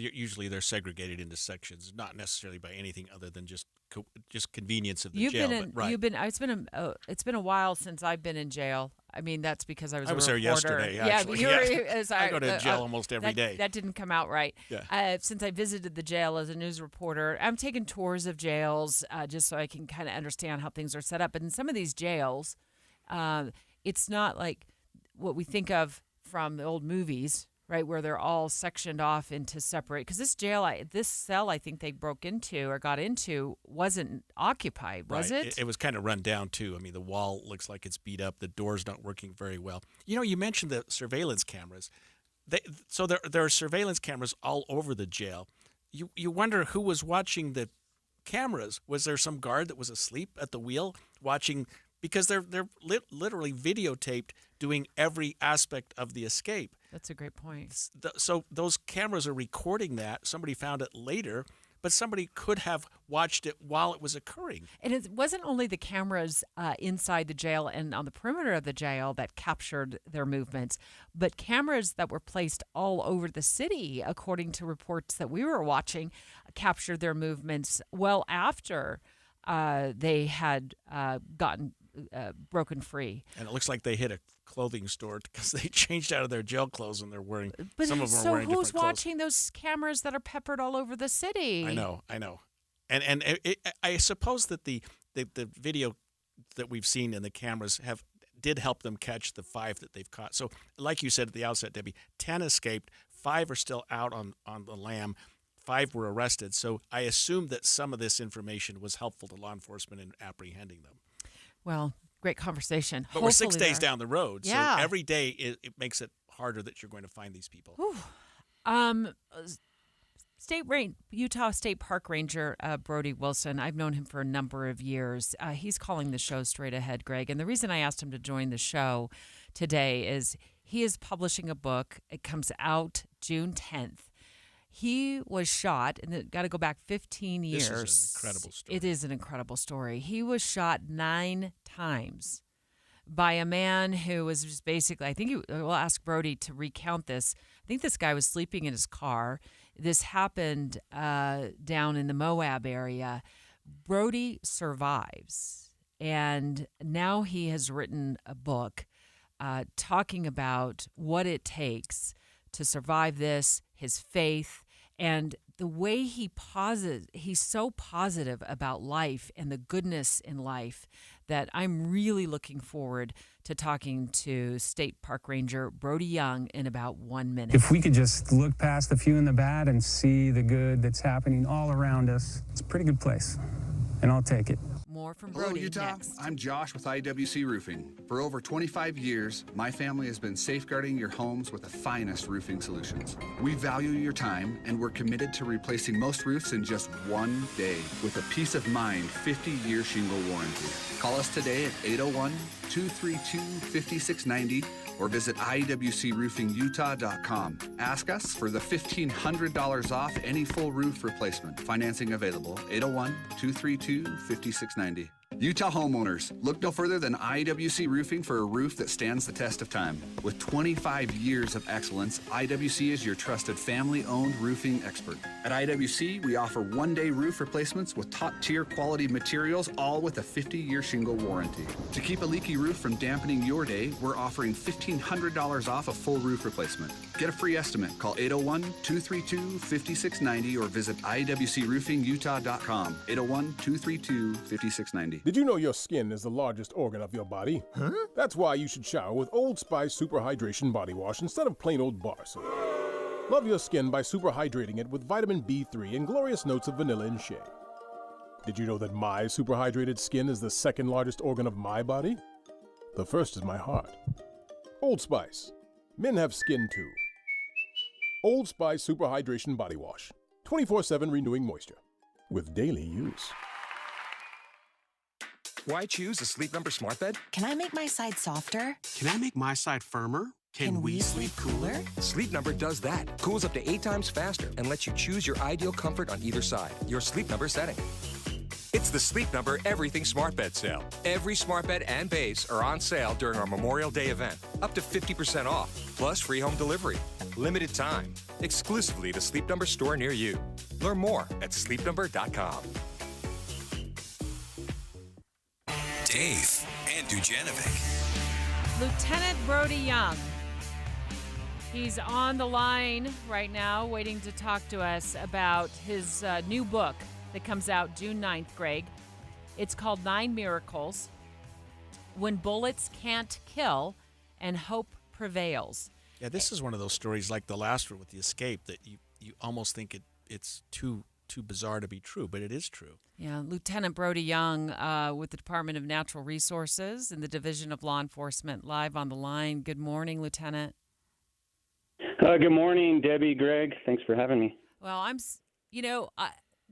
they're segregated into sections, not necessarily by anything other than just convenience of the jail. It's been a while since I've been in jail. I mean, that's because I was a reporter. There yesterday. Actually. I go to jail almost every day. That didn't come out right. Yeah. Since I visited the jail as a news reporter, I'm taking tours of jails just so I can kind of understand how things are set up. But in some of these jails, it's not like what we think of from the old movies, right, where they're all sectioned off into separate. Because this cell I think they broke into or got into wasn't occupied, was it? It was kind of run down, too. I mean, the wall looks like it's beat up. The door's not working very well. You mentioned the surveillance cameras. So there are surveillance cameras all over the jail. You wonder who was watching the cameras. Was there some guard that was asleep at the wheel watching? Because they're literally videotaped doing every aspect of the escape. That's a great point. So those cameras are recording that. Somebody found it later, but somebody could have watched it while it was occurring. And it wasn't only the cameras inside the jail and on the perimeter of the jail that captured their movements, but cameras that were placed all over the city, according to reports that we were watching, captured their movements well after they had gotten broken free. And it looks like they hit a clothing store because they changed out of their jail clothes and they're wearing. But some of them are wearing different clothes. So who's watching those cameras that are peppered all over the city? I know, and I suppose that the video that we've seen in the cameras did help them catch the 5 that they've caught. So, like you said at the outset, Debbie, 10 escaped, 5 are still out on the lam. 5 were arrested. So I assume that some of this information was helpful to law enforcement in apprehending them. Well, great conversation. But we're 6 days down the road. Yeah. So every day it makes it harder that you're going to find these people. Utah State Park Ranger Brody Wilson, I've known him for a number of years. He's calling the show straight ahead, Greg. And the reason I asked him to join the show today is he is publishing a book. It comes out June 10th. He was shot, and it got to go back 15 years. This is an incredible story. It is an incredible story. He was shot 9 times by a man who was just basically, we'll ask Brody to recount this. I think this guy was sleeping in his car. This happened down in the Moab area. Brody survives, and now he has written a book talking about what it takes to survive this, his faith, and the way he's so positive about life and the goodness in life that I'm really looking forward to talking to State Park Ranger Brody Young in about 1 minute. If we could just look past the few and the bad and see the good that's happening all around us, it's a pretty good place, and I'll take it. More more from Hello, Brody Utah. next. I'm Josh with IWC Roofing. For over 25 years, my family has been safeguarding your homes with the finest roofing solutions. We value your time, and we're committed to replacing most roofs in just one day with a peace of mind 50-year shingle warranty. Call us today at 801-232-5690 or visit iwcroofingutah.com. Ask us for the $1,500 off any full roof replacement. Financing available, 801-232-5690. Utah homeowners, look no further than IWC Roofing for a roof that stands the test of time. With 25 years of excellence, IWC is your trusted family-owned roofing expert. At IWC, we offer one-day roof replacements with top-tier quality materials, all with a 50-year shingle warranty. To keep a leaky roof from dampening your day, we're offering $1,500 off a full roof replacement. Get a free estimate. Call 801-232-5690 or visit iwcroofingutah.com. 801-232-5690. Did you know your skin is the largest organ of your body? Huh? That's why you should shower with Old Spice Super Hydration Body Wash instead of plain old bar soap. Love your skin by super hydrating it with vitamin B3 and glorious notes of vanilla and shea. Did you know that my super hydrated skin is the second largest organ of my body? The first is my heart. Old Spice. Men have skin too. Old Spice Super Hydration Body Wash. 24/7 renewing moisture. With daily use. Why choose a Sleep Number smart bed? Can I make my side softer? Can I make my side firmer? Can we sleep cooler? Sleep Number does that. Cools up to 8 times faster and lets you choose your ideal comfort on either side. Your Sleep Number setting. It's the Sleep Number Everything Smart Bed sale. Every smart bed and base are on sale during our Memorial Day event. Up to 50% off, plus free home delivery. Limited time. Exclusively the Sleep Number store near you. Learn more at sleepnumber.com. Dave and Dujanovic. Lieutenant Brody Young. He's on the line right now waiting to talk to us about his new book that comes out June 9th, Greg. It's called 9 Miracles, When Bullets Can't Kill and Hope Prevails. Yeah, this is one of those stories like the last one with the escape that you almost think it's too bizarre to be true, but it is true. Yeah, Lieutenant Brody Young with the Department of Natural Resources and the Division of Law Enforcement, live on the line. Good morning, Lieutenant. Good morning, Debbie, Greg. Thanks for having me. Well,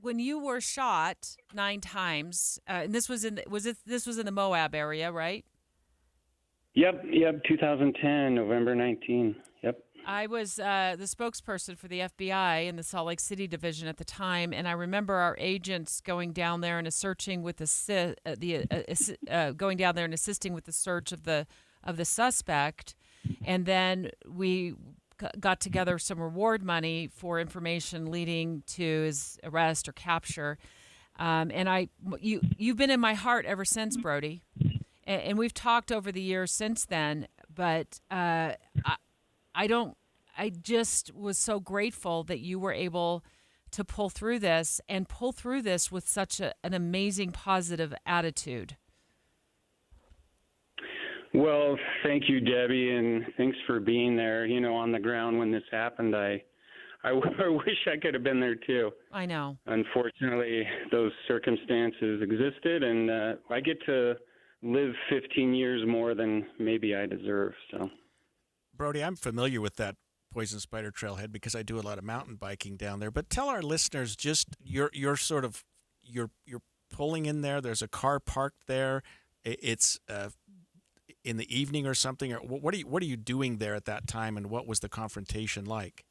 when you were shot 9 times, and this was in the Moab area, right? Yep, 2010, November 19. Yep. I was the spokesperson for the FBI in the Salt Lake City division at the time, and I remember our agents going down there and assisting with the search of the suspect, and then we got together some reward money for information leading to his arrest or capture, and you've been in my heart ever since, Brody, and we've talked over the years since then, but I just was so grateful that you were able to pull through this with such an amazing positive attitude. Well, thank you, Debbie, and thanks for being there, on the ground when this happened. I wish I could have been there too. I know. Unfortunately, those circumstances existed, and I get to live 15 years more than maybe I deserve, so. Brody, I'm familiar with that Poison Spider Trailhead because I do a lot of mountain biking down there. But tell our listeners just you're pulling in there. There's a car parked there. It's in the evening or something. Or what are you doing there at that time? And what was the confrontation like?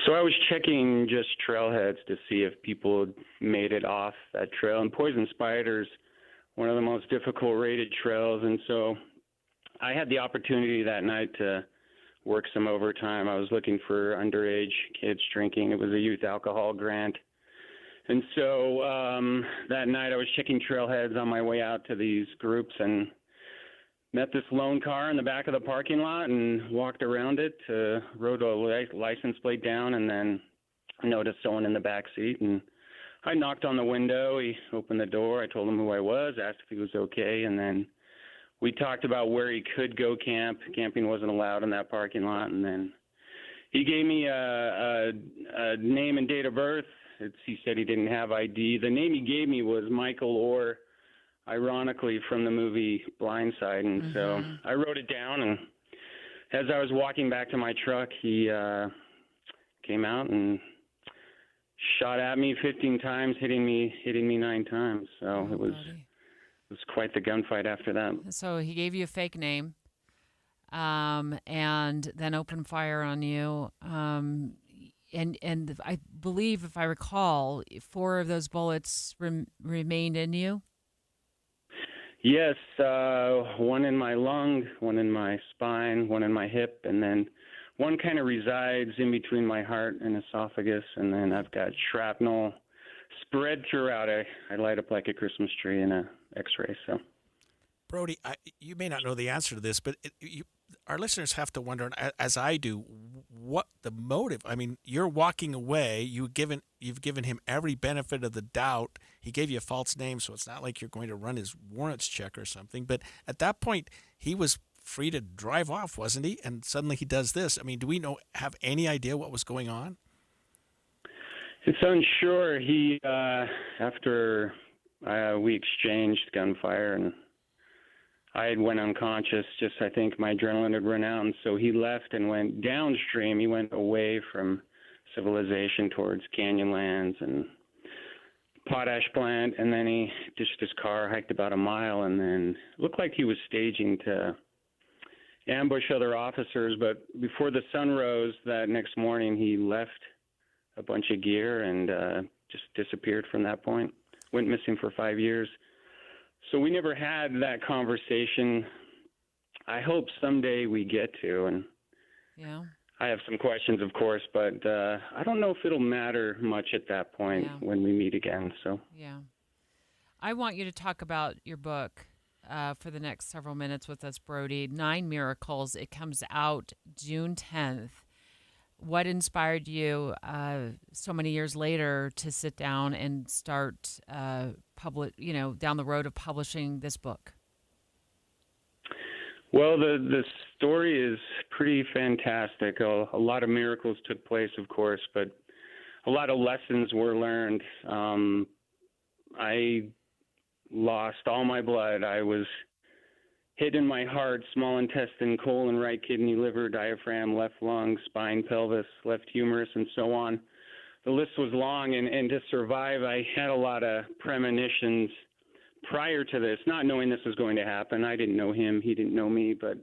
So I was checking just trailheads to see if people had made it off that trail. And Poison Spider's one of the most difficult rated trails, and so I had the opportunity that night to work some overtime. I was looking for underage kids drinking. It was a youth alcohol grant. And so that night I was checking trailheads on my way out to these groups and met this lone car in the back of the parking lot and walked around it, wrote a license plate down, and then noticed someone in the back seat. And I knocked on the window. He opened the door. I told him who I was, asked if he was okay, and then we talked about where he could go camp. Camping wasn't allowed in that parking lot. And then he gave me a name and date of birth, He said he didn't have ID. The name he gave me was Michael Orr, ironically from the movie Blindside, and so I wrote it down. And as I was walking back to my truck, he came out and shot at me 15 times, hitting me 9 times. So it was quite the gunfight after that. So he gave you a fake name, and then opened fire on you. And I believe, if I recall, 4 of those bullets remained in you. Yes, one in my lung, one in my spine, one in my hip, and then one kind of resides in between my heart and esophagus, and then I've got shrapnel spread throughout. I light up like a Christmas tree in a X-ray. So, Brody, you may not know the answer to this, but our listeners have to wonder, as I do, what the motive. I mean, you're walking away. You've given him every benefit of the doubt. He gave you a false name, so it's not like you're going to run his warrants check or something. But at that point, he was free to drive off, wasn't he? And suddenly he does this. I mean, do we have any idea what was going on? It's unsure. He after we exchanged gunfire, and I had went unconscious. Just, I think my adrenaline had run out, and so he left and went downstream. He went away from civilization towards Canyonlands and potash plant, and then he ditched his car, hiked about a mile, and then looked like he was staging to ambush other officers. But before the sun rose that next morning, he left a bunch of gear and just disappeared from that point. Went missing for 5 years. So we never had that conversation. I hope someday we get to, and yeah, I have some questions, of course, but I don't know if it'll matter much at that point when we meet again. So yeah, I want you to talk about your book for the next several minutes with us, Brody. 9 Miracles. It comes out June 10th. What inspired you so many years later to sit down and start down the road of publishing this book? Well, the story is pretty fantastic. A lot of miracles took place, of course, but a lot of lessons were learned. I lost all my blood. I was hit in my heart, small intestine, colon, right kidney, liver, diaphragm, left lung, spine, pelvis, left humerus, and so on. The list was long, and to survive, I had a lot of premonitions prior to this, not knowing this was going to happen. I didn't know him. He didn't know me, but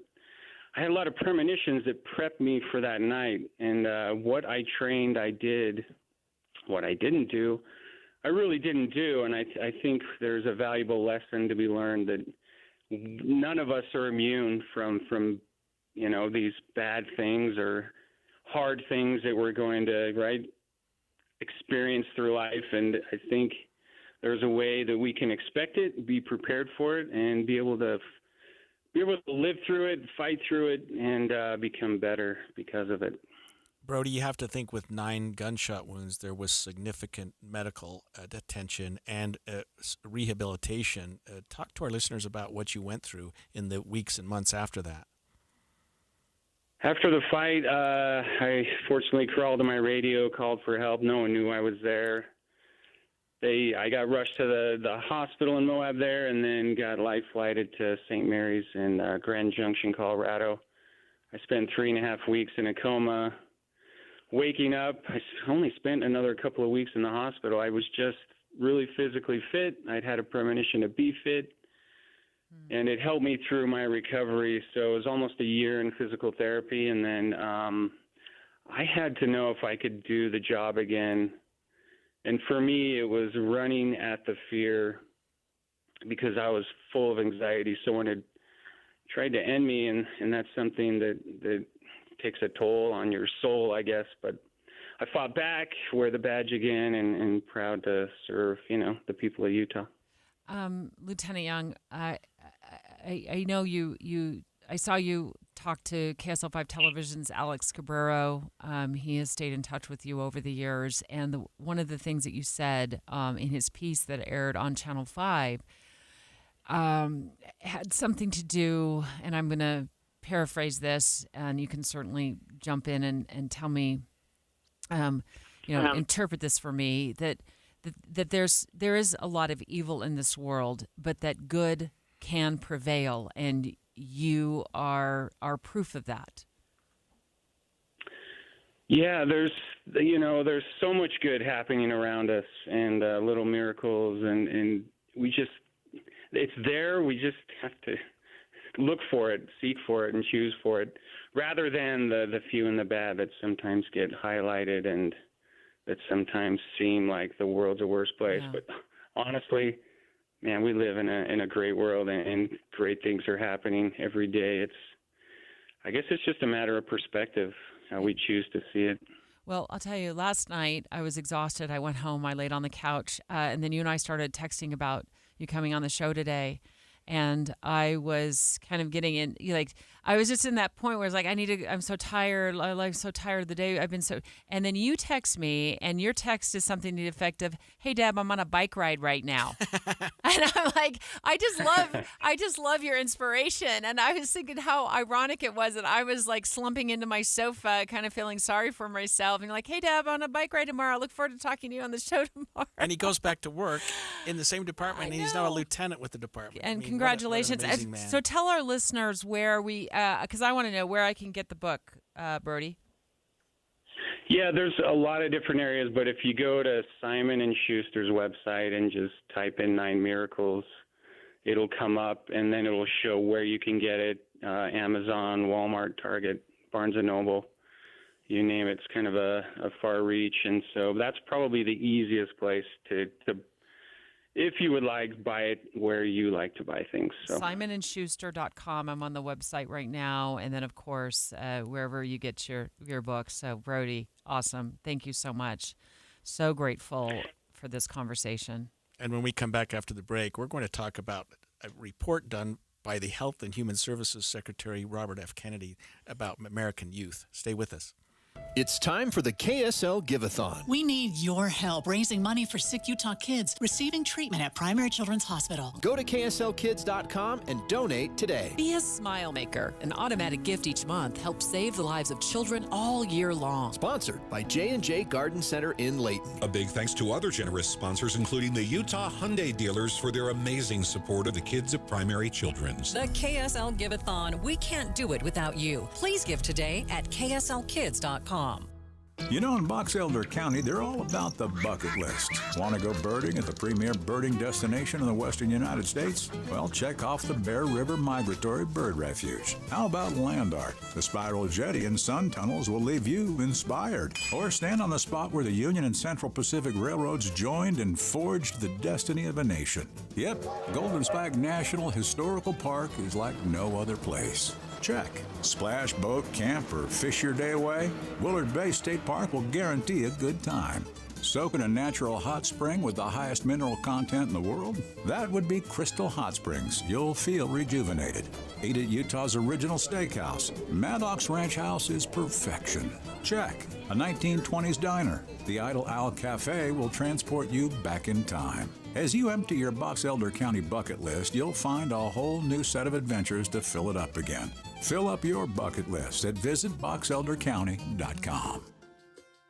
I had a lot of premonitions that prepped me for that night. And what I trained, I did. What I didn't do, I really didn't do. And I think there's a valuable lesson to be learned that none of us are immune from these bad things or hard things that we're going to experience through life. And I think there's a way that we can expect it, be prepared for it, and be able to live through it, fight through it, and become better because of it. Brody, you have to think with 9 gunshot wounds, there was significant medical attention and rehabilitation. Talk to our listeners about what you went through in the weeks and months after that. After the fight, I fortunately crawled to my radio, called for help. No one knew I was there. I got rushed to the hospital in Moab there, and then got life flighted to St. Mary's in Grand Junction, Colorado. I spent 3.5 weeks in a coma. Waking up, I only spent another couple of weeks in the hospital. I was just really physically fit. I'd had a premonition to be fit, and it helped me through my recovery. So it was almost a year in physical therapy, and then I had to know if I could do the job again. And for me, it was running at the fear because I was full of anxiety. Someone had tried to end me, and that's something that takes a toll on your soul, I guess. But I fought back, wear the badge again, and proud to serve, the people of Utah. Lieutenant Young, I know I saw you talk to KSL5 Television's Alex Cabrero. He has stayed in touch with you over the years, and one of the things that you said in his piece that aired on Channel 5 had something to do, and I'm going to paraphrase this, and you can certainly jump in and tell me interpret this for me, that there is a lot of evil in this world, but that good can prevail, and you are proof of that. Yeah, there's so much good happening around us, and little miracles, and it's there. We just have to look for it, seek for it, and choose for it, rather than the few and the bad that sometimes get highlighted and that sometimes seem like the world's a worse place. Yeah. But honestly, man, we live in a great world, and great things are happening every day. I guess it's just a matter of perspective, how we choose to see it. Well, I'll tell you, last night I was exhausted. I went home, I laid on the couch, and then you and I started texting about you coming on the show today. And I was kind of getting in, I was just in that point where it's like, I'm so tired. I'm so tired of the day. And then you text me, and your text is something to the effect of, "Hey, Deb, I'm on a bike ride right now." And I'm like, I just love your inspiration. And I was thinking how ironic it was that I was like slumping into my sofa, kind of feeling sorry for myself. And you're like, "Hey, Deb, I'm on a bike ride tomorrow. I look forward to talking to you on the show tomorrow." And he goes back to work in the same department, and he's now a lieutenant with the department. And congratulations. What an amazing man. So tell our listeners where because I want to know where I can get the book, Brody. Yeah, there's a lot of different areas, but if you go to Simon & Schuster's website and just type in 9 Miracles, it'll come up, and then it'll show where you can get it, Amazon, Walmart, Target, Barnes & Noble, you name it. It's kind of a far reach, and so that's probably the easiest place to if you would like, buy it where you like to buy things. So. SimonandSchuster.com. I'm on the website right now. And then, of course, wherever you get your books. So, Brody, awesome. Thank you so much. So grateful for this conversation. And when we come back after the break, we're going to talk about a report done by the Health and Human Services Secretary, Robert F. Kennedy, about American youth. Stay with us. It's time for the KSL Give-a-thon. We need your help raising money for sick Utah kids receiving treatment at Primary Children's Hospital. Go to kslkids.com and donate today. Be a smile maker. An automatic gift each month helps save the lives of children all year long. Sponsored by J&J Garden Center in Layton. A big thanks to other generous sponsors, including the Utah Hyundai dealers, for their amazing support of the kids at Primary Children's. The KSL Give-a-thon. We can't do it without you. Please give today at kslkids.com. You know, in Box Elder County, they're all about the bucket list. Want to go birding at the premier birding destination in the western United States? Well, check off the Bear River Migratory Bird Refuge. How about land art? The spiral jetty and sun tunnels will leave you inspired. Or stand on the spot where the Union and Central Pacific Railroads joined and forged the destiny of a nation. Yep, Golden Spike National Historical Park is like no other place. Check. Splash, boat, camp, or fish your day away? Willard Bay State Park will guarantee a good time. Soak in a natural hot spring with the highest mineral content in the world? That would be Crystal Hot Springs. You'll feel rejuvenated. Eat at Utah's original steakhouse. Maddox Ranch House is perfection. Check. A 1920s diner. The Idle Owl Cafe will transport you back in time. As you empty your Box Elder County bucket list, you'll find a whole new set of adventures to fill it up again. Fill up your bucket list at visitboxeldercounty.com.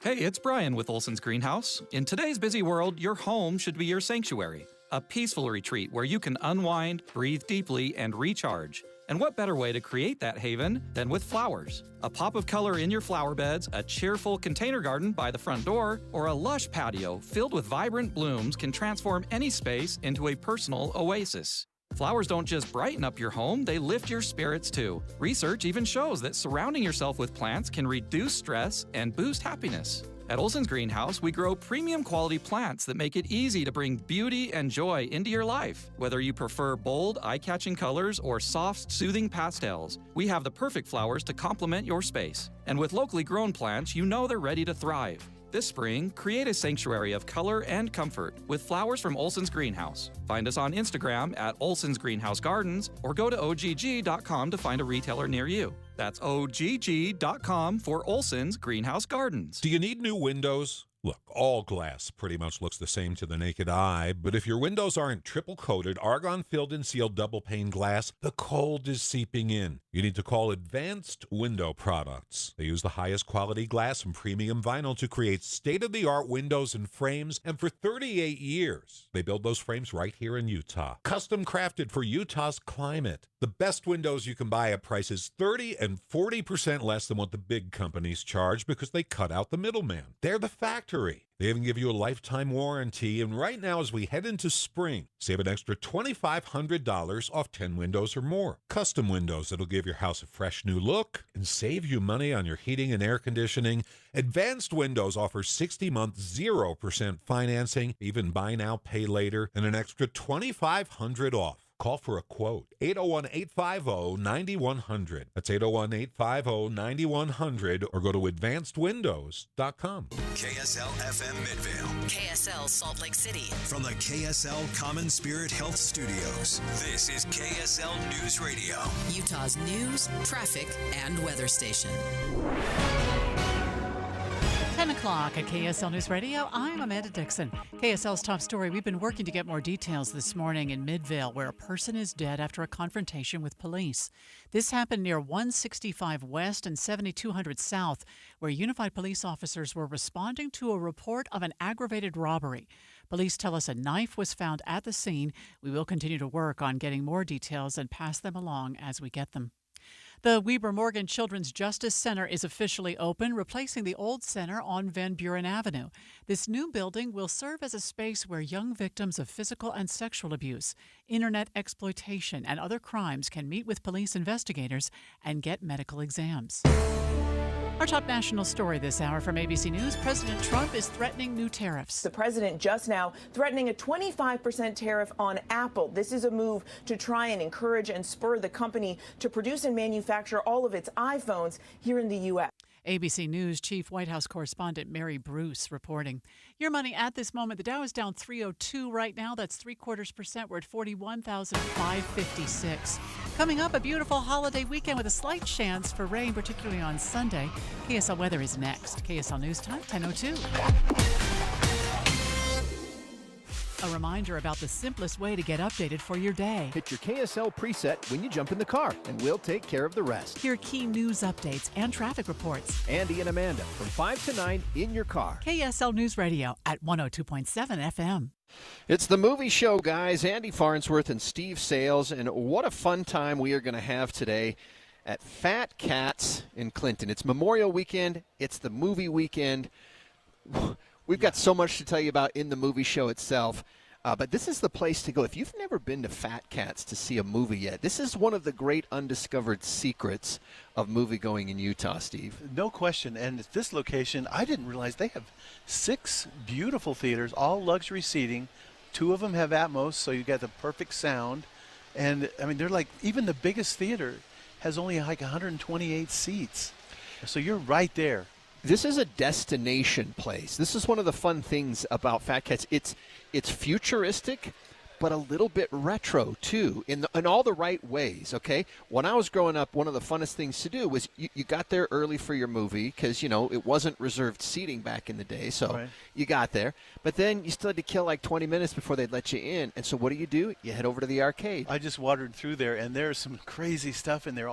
Hey, it's Brian with Olson's Greenhouse. In today's busy world, your home should be your sanctuary, a peaceful retreat where you can unwind, breathe deeply, and recharge. And what better way to create that haven than with flowers? A pop of color in your flower beds, a cheerful container garden by the front door, or a lush patio filled with vibrant blooms can transform any space into a personal oasis. Flowers don't just brighten up your home, they lift your spirits too. Research even shows that surrounding yourself with plants can reduce stress and boost happiness. At Olson's Greenhouse, we grow premium quality plants that make it easy to bring beauty and joy into your life. Whether you prefer bold, eye-catching colors or soft, soothing pastels, we have the perfect flowers to complement your space. And with locally grown plants, you know they're ready to thrive. This spring, create a sanctuary of color and comfort with flowers from Olson's Greenhouse. Find us on Instagram at Olson's Greenhouse Gardens or go to ogg.com to find a retailer near you. That's ogg.com for Olson's Greenhouse Gardens. Do you need new windows? Look, all glass pretty much looks the same to the naked eye, but if your windows aren't triple-coated, argon-filled and sealed double-pane glass, the cold is seeping in. You need to call Advanced Window Products. They use the highest quality glass and premium vinyl to create state-of-the-art windows and frames, and for 38 years, they build those frames right here in Utah. Custom crafted for Utah's climate. The best windows you can buy at prices 30 and 40% less than what the big companies charge because they cut out the middleman. They're the factory. They even give you a lifetime warranty, and right now as we head into spring, save an extra $2,500 off 10 windows or more. Custom windows that'll give your house a fresh new look and save you money on your heating and air conditioning. Advanced Windows offers 60-month 0% financing, even buy now, pay later, and an extra $2,500 off. Call for a quote, 801-850-9100. That's 801-850-9100, or go to advancedwindows.com. KSL FM Midvale. KSL Salt Lake City. From the KSL Common Spirit Health Studios, this is KSL News Radio. Utah's news, traffic, and weather station. 10 o'clock at KSL News Radio. I'm Amanda Dixon. KSL's top story. We've been working to get more details this morning in Midvale, where a person is dead after a confrontation with police. This happened near 165 West and 7200 South, where unified police officers were responding to a report of an aggravated robbery. Police tell us a knife was found at the scene. We will continue to work on getting more details and pass them along as we get them. The Weber Morgan Children's Justice Center is officially open, replacing the old center on Van Buren Avenue. This new building will serve as a space where young victims of physical and sexual abuse, internet exploitation, and other crimes can meet with police investigators and get medical exams. Our top national story this hour from ABC News. President Trump is threatening new tariffs. The president just now threatening a 25% tariff on Apple. This is a move to try and encourage and spur the company to produce and manufacture all of its iPhones here in the U.S. ABC News Chief White House correspondent Mary Bruce reporting. Your money at this moment. The Dow is down 302 right now. That's 0.75%. We're at 41,556. Coming up, a beautiful holiday weekend with a slight chance for rain, particularly on Sunday. KSL weather is next. KSL News Time, 10:02. A reminder about the simplest way to get updated for your day. Hit your KSL preset when you jump in the car, and we'll take care of the rest. Hear key news updates and traffic reports. Andy and Amanda from 5 to 9 in your car. KSL News Radio at 102.7 FM. It's the movie show, guys. Andy Farnsworth and Steve Sales, and what a fun time we are going to have today at Fat Cats in Clinton. It's Memorial Weekend. It's the movie weekend. We've got so much to tell you about in the movie show itself, but this is the place to go. If you've never been to Fat Cats to see a movie yet, this is one of the great undiscovered secrets of movie-going in Utah, Steve. No question, and at this location, I didn't realize they have 6 beautiful theaters, all luxury seating. 2 of them have Atmos, so you get the perfect sound, and, I mean, they're like, even the biggest theater has only like 128 seats, so you're right there. This is a destination place. This is one of the fun things about Fat Cats. It's futuristic, but a little bit retro, too, in all the right ways, okay? When I was growing up, one of the funnest things to do was you got there early for your movie because, you know, it wasn't reserved seating back in the day, so you got there. But then you still had to kill like 20 minutes before they'd let you in. And so what do? You head over to the arcade. I just wandered through there, and there's some crazy stuff in there.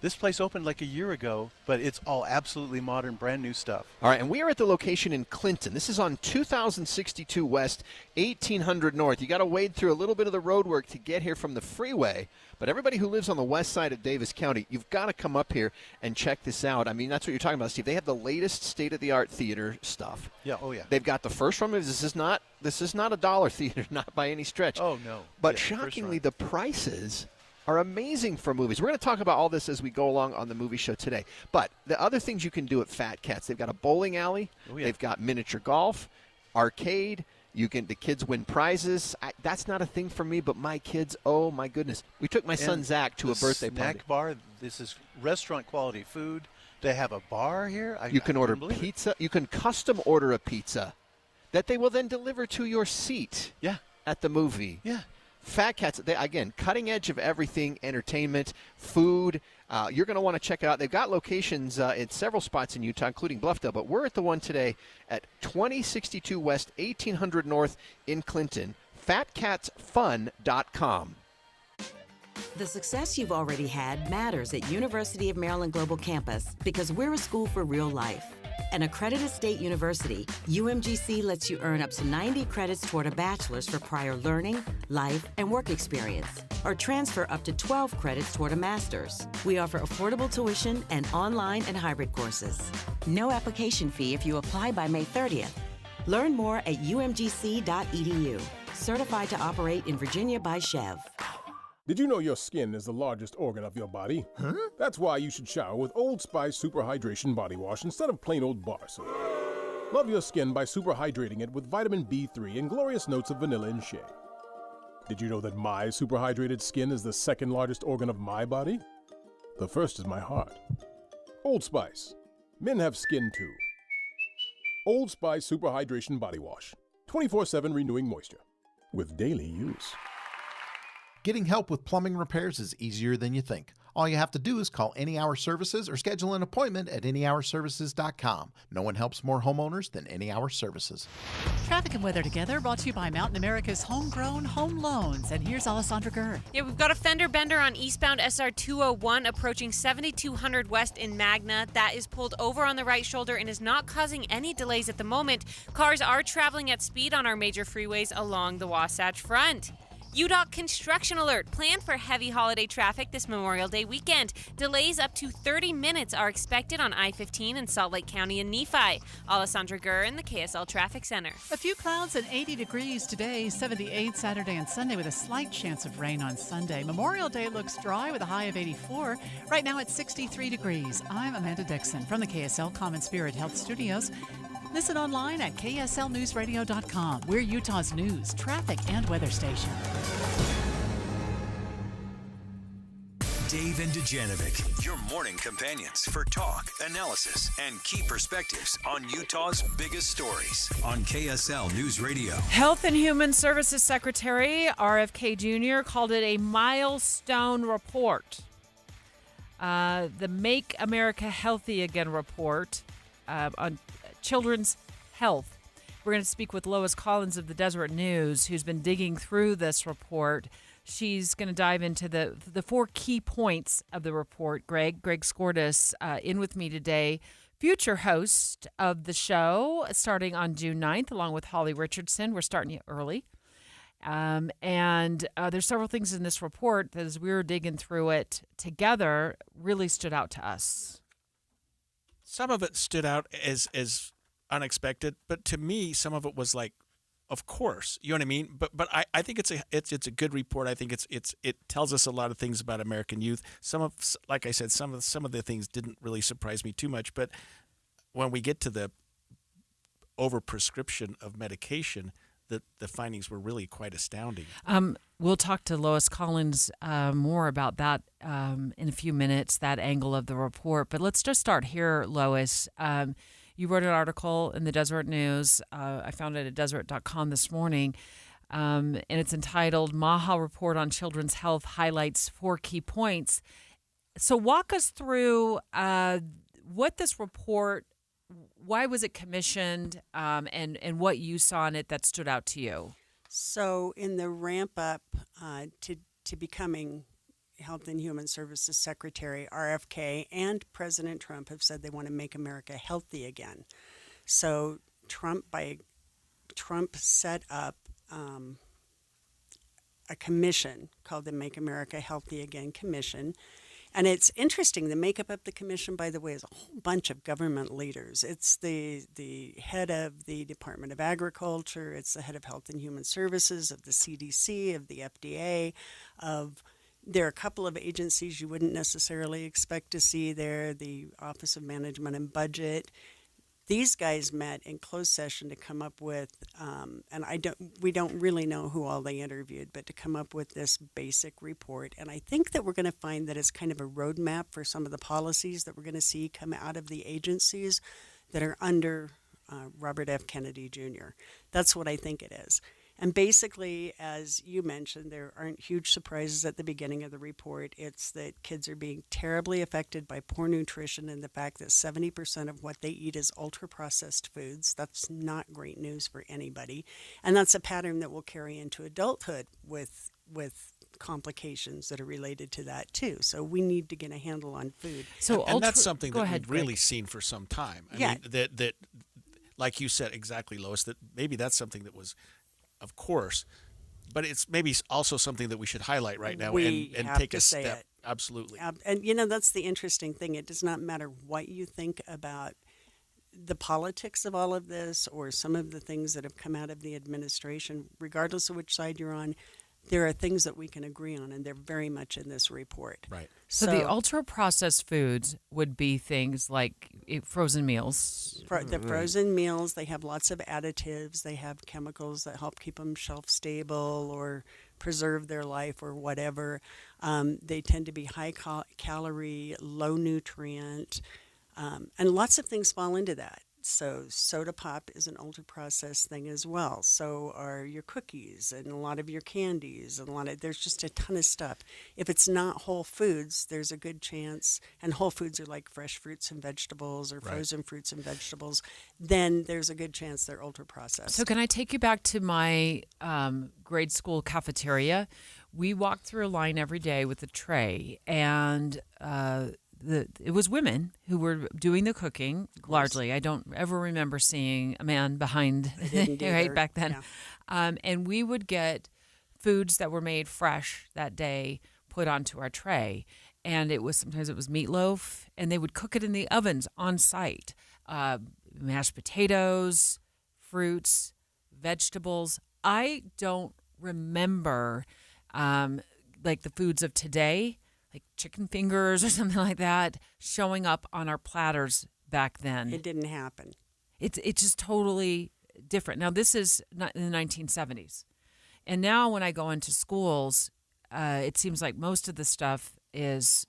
This place opened like a year ago, but it's all absolutely modern, brand new stuff. All right, and we are at the location in Clinton. This is on 2062 West, 1800 North. You got to wade through a little bit of the road work to get here from the freeway. But everybody who lives on the west side of Davis County, you've got to come up here and check this out. I mean, that's what you're talking about, Steve. They have the latest state-of-the-art theater stuff. Yeah, oh yeah. They've got the first one. This is not a dollar theater, not by any stretch. Oh, no. But shockingly, the prices are amazing for movies. We're going to talk about all this as we go along on the movie show today. But the other things you can do at Fat Cats, they've got a bowling alley. Oh, yeah. They've got miniature golf, arcade. The kids win prizes. That's not a thing for me, but my kids, oh my goodness. We took my son Zach to a birthday party. Snack bar, this is restaurant quality food. They have a bar here. You can order pizza. You can custom order a pizza that they will then deliver to your seat at the movie. Yeah. Fat Cats, again, cutting edge of everything, entertainment, food. you're going to want to check out. They've got locations in several spots in Utah, including Bluffdale, but we're at the one today at 2062 West, 1800 North in Clinton. FatCatsFun.com. The success you've already had matters at University of Maryland Global Campus because we're a school for real life. An accredited state university, UMGC lets you earn up to 90 credits toward a bachelor's for prior learning, life, and work experience, or transfer up to 12 credits toward a master's. We offer affordable tuition and online and hybrid courses. No application fee if you apply by May 30th. Learn more at umgc.edu. Certified to operate in Virginia by Chev. Did you know your skin is the largest organ of your body? Huh? That's why you should shower with Old Spice Super Hydration Body Wash instead of plain old bar soap. Love your skin by super hydrating it with vitamin B3 and glorious notes of vanilla and shea. Did you know that my super hydrated skin is the second largest organ of my body? The first is my heart. Old Spice. Men have skin too. Old Spice Super Hydration Body Wash. 24/7 renewing moisture. With daily use. Getting help with plumbing repairs is easier than you think. All you have to do is call Any Hour Services or schedule an appointment at anyhourservices.com. No one helps more homeowners than Any Hour Services. Traffic and weather together, brought to you by Mountain America's Homegrown Home Loans. And here's Alessandra Gurr. Yeah, we've got a fender bender on eastbound SR 201 approaching 7200 West in Magna. That is pulled over on the right shoulder and is not causing any delays at the moment. Cars are traveling at speed on our major freeways along the Wasatch Front. UDOT construction alert. Plan for heavy holiday traffic this Memorial Day weekend. Delays up to 30 minutes are expected on I-15 in Salt Lake County and Nephi. Alessandra Gurr in the KSL Traffic Center. A few clouds and 80 degrees today, 78 Saturday and Sunday with a slight chance of rain on Sunday. Memorial Day looks dry with a high of 84. Right now it's 63 degrees. I'm Amanda Dixon from the KSL Common Spirit Health Studios. Listen online at kslnewsradio.com. We're Utah's news, traffic, and weather station. Dave and Dujanovic, your morning companions for talk, analysis, and key perspectives on Utah's biggest stories on KSL News Radio. Health and Human Services Secretary RFK Jr. called it a milestone report. The Make America Healthy Again report on children's health. We're going to speak with Lois Collins of the Deseret News, who's been digging through this report. She's going to dive into the 4 key points of the report. Greg Skordas in with me today, future host of the show, starting on June 9th, along with Holly Richardson. We're starting you early. And there's several things in this report that, as we were digging through it together, really stood out to us. Some of it stood out as unexpected, but to me, some of it was like, of course, you know what I mean. But I think it's a good report. I think it tells us a lot of things about American youth. Like I said, some of the things didn't really surprise me too much. But when we get to the overprescription of medication, the findings were really quite astounding. We'll talk to Lois Collins more about that in a few minutes, that angle of the report. But let's just start here, Lois. You wrote an article in the Deseret News. I found it at deseret.com this morning, and it's entitled Maha Report on Children's Health Highlights 4 Key Points. So walk us through what this report, why was it commissioned, and what you saw in it that stood out to you. So in the ramp up to becoming Health and Human Services Secretary, RFK and President Trump have said they want to make America healthy again. So Trump set up a commission called the Make America Healthy Again Commission. And it's interesting, the makeup of the commission, by the way, is a whole bunch of government leaders. It's the head of the Department of Agriculture, it's the head of Health and Human Services, of the CDC, of the FDA, there are a couple of agencies you wouldn't necessarily expect to see there, the Office of Management and Budget. These guys met in closed session to come up with, and we don't really know who all they interviewed, but to come up with this basic report. And I think that we're going to find that it's kind of a roadmap for some of the policies that we're going to see come out of the agencies that are under Robert F. Kennedy Jr. That's what I think it is. And basically, as you mentioned, there aren't huge surprises at the beginning of the report. It's that kids are being terribly affected by poor nutrition and the fact that 70% of what they eat is ultra-processed foods. That's not great news for anybody. And that's a pattern that will carry into adulthood with complications that are related to that too. So we need to get a handle on food. And that's something that we've really seen for some time. I mean, that like you said exactly, Lois, that maybe that's something that was, of course, but it's maybe also something that we should highlight right now and take a step. It. Absolutely. And that's the interesting thing. It does not matter what you think about the politics of all of this or some of the things that have come out of the administration, regardless of which side you're on. There are things that we can agree on, and they're very much in this report. Right. So the ultra-processed foods would be things like frozen meals. The frozen meals, they have lots of additives. They have chemicals that help keep them shelf-stable or preserve their life or whatever. They tend to be high-calorie, low-nutrient, and lots of things fall into that. So soda pop is an ultra-processed thing as well. So are your cookies and a lot of your candies and there's just a ton of stuff. If it's not whole foods, there's a good chance, and whole foods are like fresh fruits and vegetables or frozen fruits and vegetables, then there's a good chance they're ultra-processed. So can I take you back to my grade school cafeteria? We walked through a line every day with a tray, and it was women who were doing the cooking largely. I don't ever remember seeing a man behind right back then. Yeah. And we would get foods that were made fresh that day put onto our tray. And sometimes it was meatloaf, and they would cook it in the ovens on site. Mashed potatoes, fruits, vegetables. I don't remember like the foods of today, like chicken fingers or something like that, showing up on our platters back then. It didn't happen. It's just totally different. Now, this is not in the 1970s. And now when I go into schools, it seems like most of the stuff is,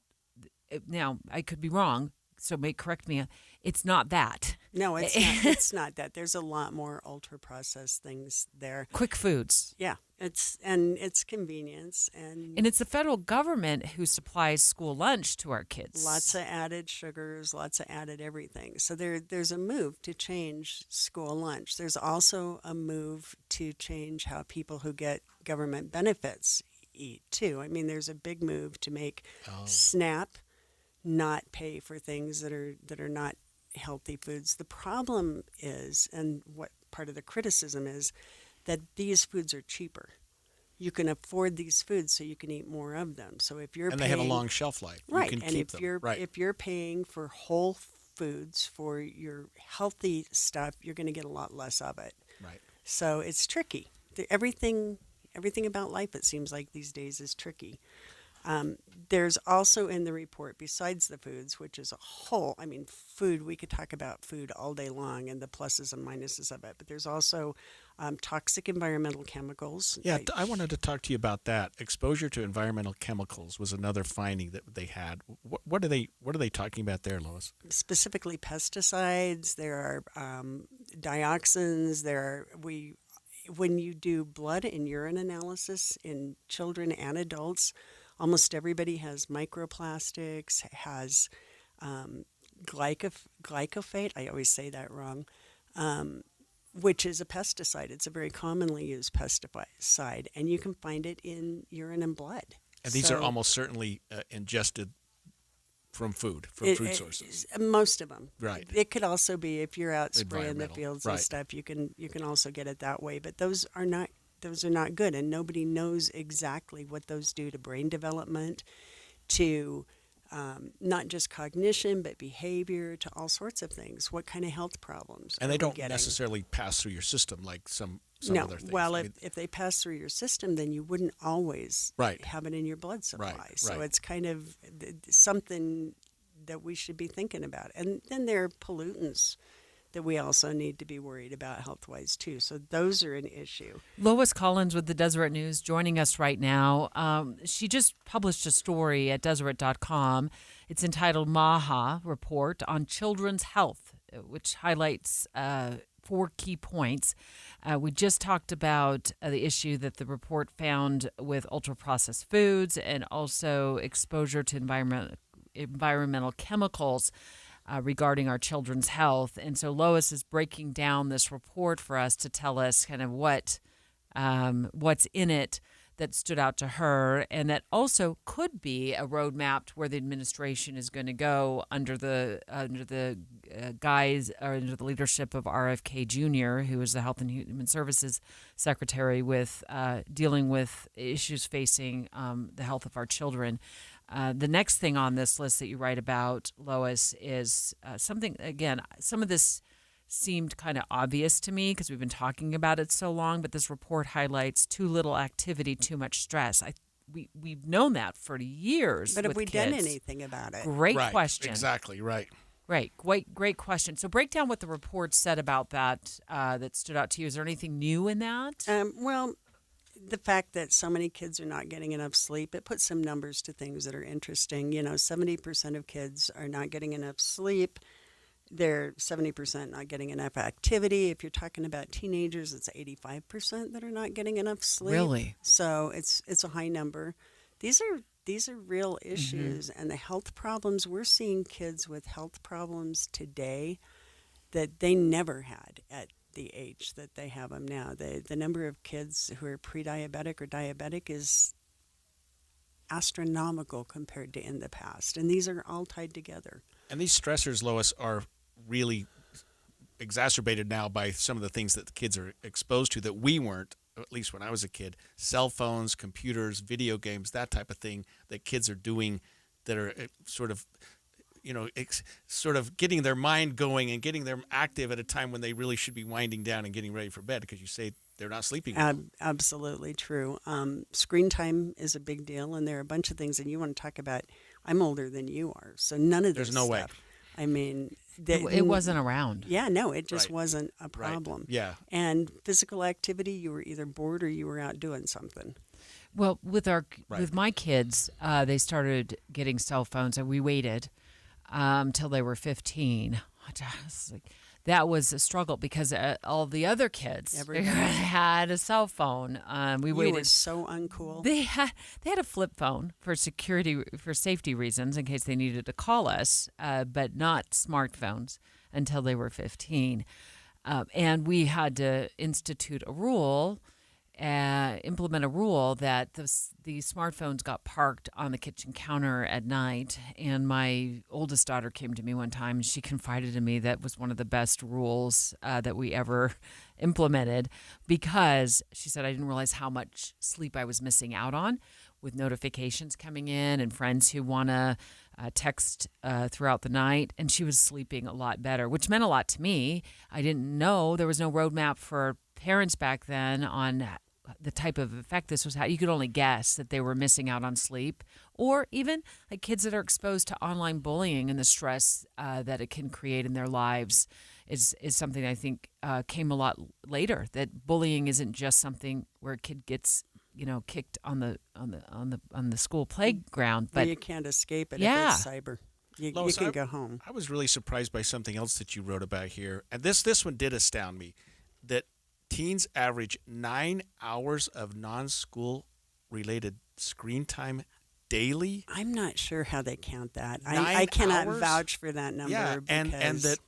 now I could be wrong, so correct me, it's not that. No, it's not. It's not that. There's a lot more ultra-processed things there. Quick foods. Yeah, it's convenience and it's the federal government who supplies school lunch to our kids. Lots of added sugars, lots of added everything. So there's a move to change school lunch. There's also a move to change how people who get government benefits eat too. I mean, there's a big move to make SNAP not pay for things that are not healthy foods. The problem is, and what part of the criticism is, that these foods are cheaper. You can afford these foods, so you can eat more of them. So if you're they have a long shelf life, right? You can and keep them. If you're paying for whole foods for your healthy stuff, you're going to get a lot less of it. Right. So it's tricky. Everything about life, it seems like these days, is tricky. There's also in the report, besides the foods, which is a whole, food, we could talk about food all day long and the pluses and minuses of it, but there's also toxic environmental chemicals. Yeah, I wanted to talk to you about that. Exposure to environmental chemicals was another finding that they had. What are they talking about there, Lois? Specifically pesticides, there are dioxins, when you do blood and urine analysis in children and adults, almost everybody has microplastics, has glyphosate. I always say that wrong, which is a pesticide. It's a very commonly used pesticide, and you can find it in urine and blood. And these are almost certainly ingested from food sources. Most of them. Right. It could also be if you're out spraying the fields and stuff, you can also get it that way. But those are not good, and nobody knows exactly what those do to brain development, to not just cognition, but behavior, to all sorts of things. What kind of health problems? And they don't necessarily pass through your system like some other things. Well, if they pass through your system, then you wouldn't always have it in your blood supply. Right. So it's kind of something that we should be thinking about. And then there are pollutants that we also need to be worried about health-wise too. So those are an issue. Lois Collins with the Deseret News joining us right now. She just published a story at Deseret.com. It's entitled Maha Report on Children's Health, which highlights 4 key points. We just talked about the issue that the report found with ultra-processed foods and also exposure to environmental chemicals regarding our children's health. And so Lois is breaking down this report for us to tell us kind of what's in it that stood out to her, and that also could be a roadmap to where the administration is going to go under the guise or under the leadership of RFK Jr., who is the Health and Human Services Secretary, with dealing with issues facing the health of our children. The next thing on this list that you write about, Lois, is something, again, some of this seemed kind of obvious to me because we've been talking about it so long, but this report highlights too little activity, too much stress. We've known that for years. But have we kids. done anything about it? Great question. Exactly, right. Right. Great question. So break down what the report said about that that stood out to you. Is there anything new in that? Well, the fact that so many kids are not getting enough sleep, it puts some numbers to things that are interesting. 70% of kids are not getting enough sleep. They're 70% not getting enough activity. If you're talking about teenagers, it's 85% that are not getting enough sleep. Really? So it's a high number. These are real issues, and the health problems, we're seeing kids with health problems today that they never had at the age that they have them now. The number of kids who are pre-diabetic or diabetic is astronomical compared to in the past, and these are all tied together. And these stressors, Lois, are really exacerbated now by some of the things that the kids are exposed to that we weren't, at least when I was a kid. Cell phones, computers, video games, that type of thing that kids are doing that are sort of getting their mind going and getting them active at a time when they really should be winding down and getting ready for bed, because you say they're not sleeping well. Absolutely true. Screen time is a big deal, and there are a bunch of things that you want to talk about. I'm older than you are, so none of this There's no way. I mean, it wasn't around. Yeah, no, it just Right. wasn't a problem. Right. Yeah. And physical activity, you were either bored or you were out doing something. Well, with my kids, they started getting cell phones, and we waited till they were 15. That was a struggle because all the other kids had a cell phone. We waited. You were so uncool. They had a flip phone for safety reasons in case they needed to call us, but not smartphones until they were 15. And we had to implement a rule that the smartphones got parked on the kitchen counter at night. And my oldest daughter came to me one time and she confided in me that was one of the best rules that we ever implemented, because she said, I didn't realize how much sleep I was missing out on with notifications coming in and friends who want to text throughout the night. And she was sleeping a lot better, which meant a lot to me. I didn't know there was no roadmap for parents back then on the type of effect this was having. You could only guess that they were missing out on sleep, or even like kids that are exposed to online bullying and the stress that it can create in their lives is something I think came a lot later. That bullying isn't just something where a kid gets kicked on the school playground, but you can't escape it. Yeah. If it's cyber. You Lois, can go home. I was really surprised by something else that you wrote about here, and this one did astound me, that teens average 9 hours of non-school related screen time daily. I'm not sure how they count that. 9 I cannot hours? vouch for that number. Yeah, and that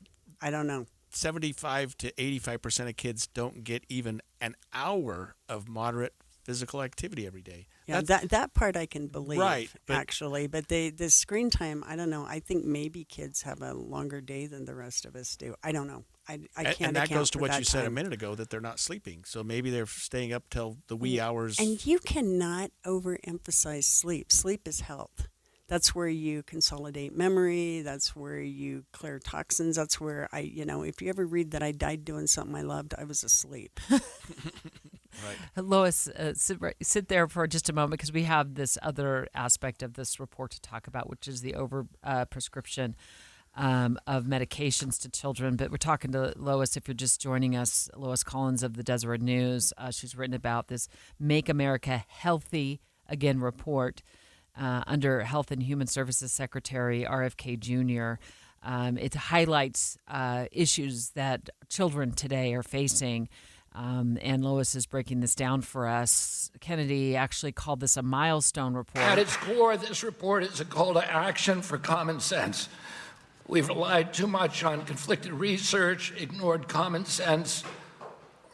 I don't know. 75 to 85% of kids don't get even an hour of moderate physical activity every day. Yeah, that part I can believe, right, actually. But the screen time, I don't know. I think maybe kids have a longer day than the rest of us do. I don't know. I can't. And that account goes to for what that you said a time. minute ago, that they're not sleeping. So maybe they're staying up till the wee hours. And you cannot overemphasize sleep. Sleep is health. That's where you consolidate memory. That's where you clear toxins. That's where if you ever read that I died doing something I loved, I was asleep. Right. Lois, sit there for just a moment, because we have this other aspect of this report to talk about, which is the prescription of medications to children. But we're talking to Lois, if you're just joining us, Lois Collins of the Deseret News. She's written about this Make America Healthy Again report under Health and Human Services Secretary RFK Jr. It highlights issues that children today are facing. And Lois is breaking this down for us. Kennedy actually called this a milestone report. At its core, this report is a call to action for common sense. We've relied too much on conflicted research, ignored common sense,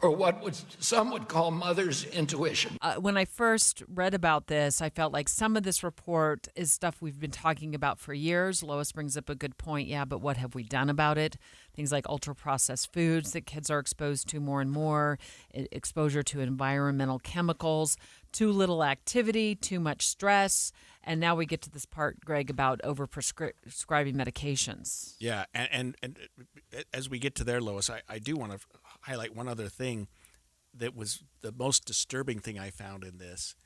or what some would call mother's intuition. When I first read about this, I felt like some of this report is stuff we've been talking about for years. Lois brings up a good point. Yeah, but what have we done about it? Things like ultra-processed foods that kids are exposed to more and more, exposure to environmental chemicals, too little activity, too much stress. And now we get to this part, Greg, about over-prescribing medications. Yeah, and as we get to there, Lois, I do want to highlight one other thing that was the most disturbing thing I found in this,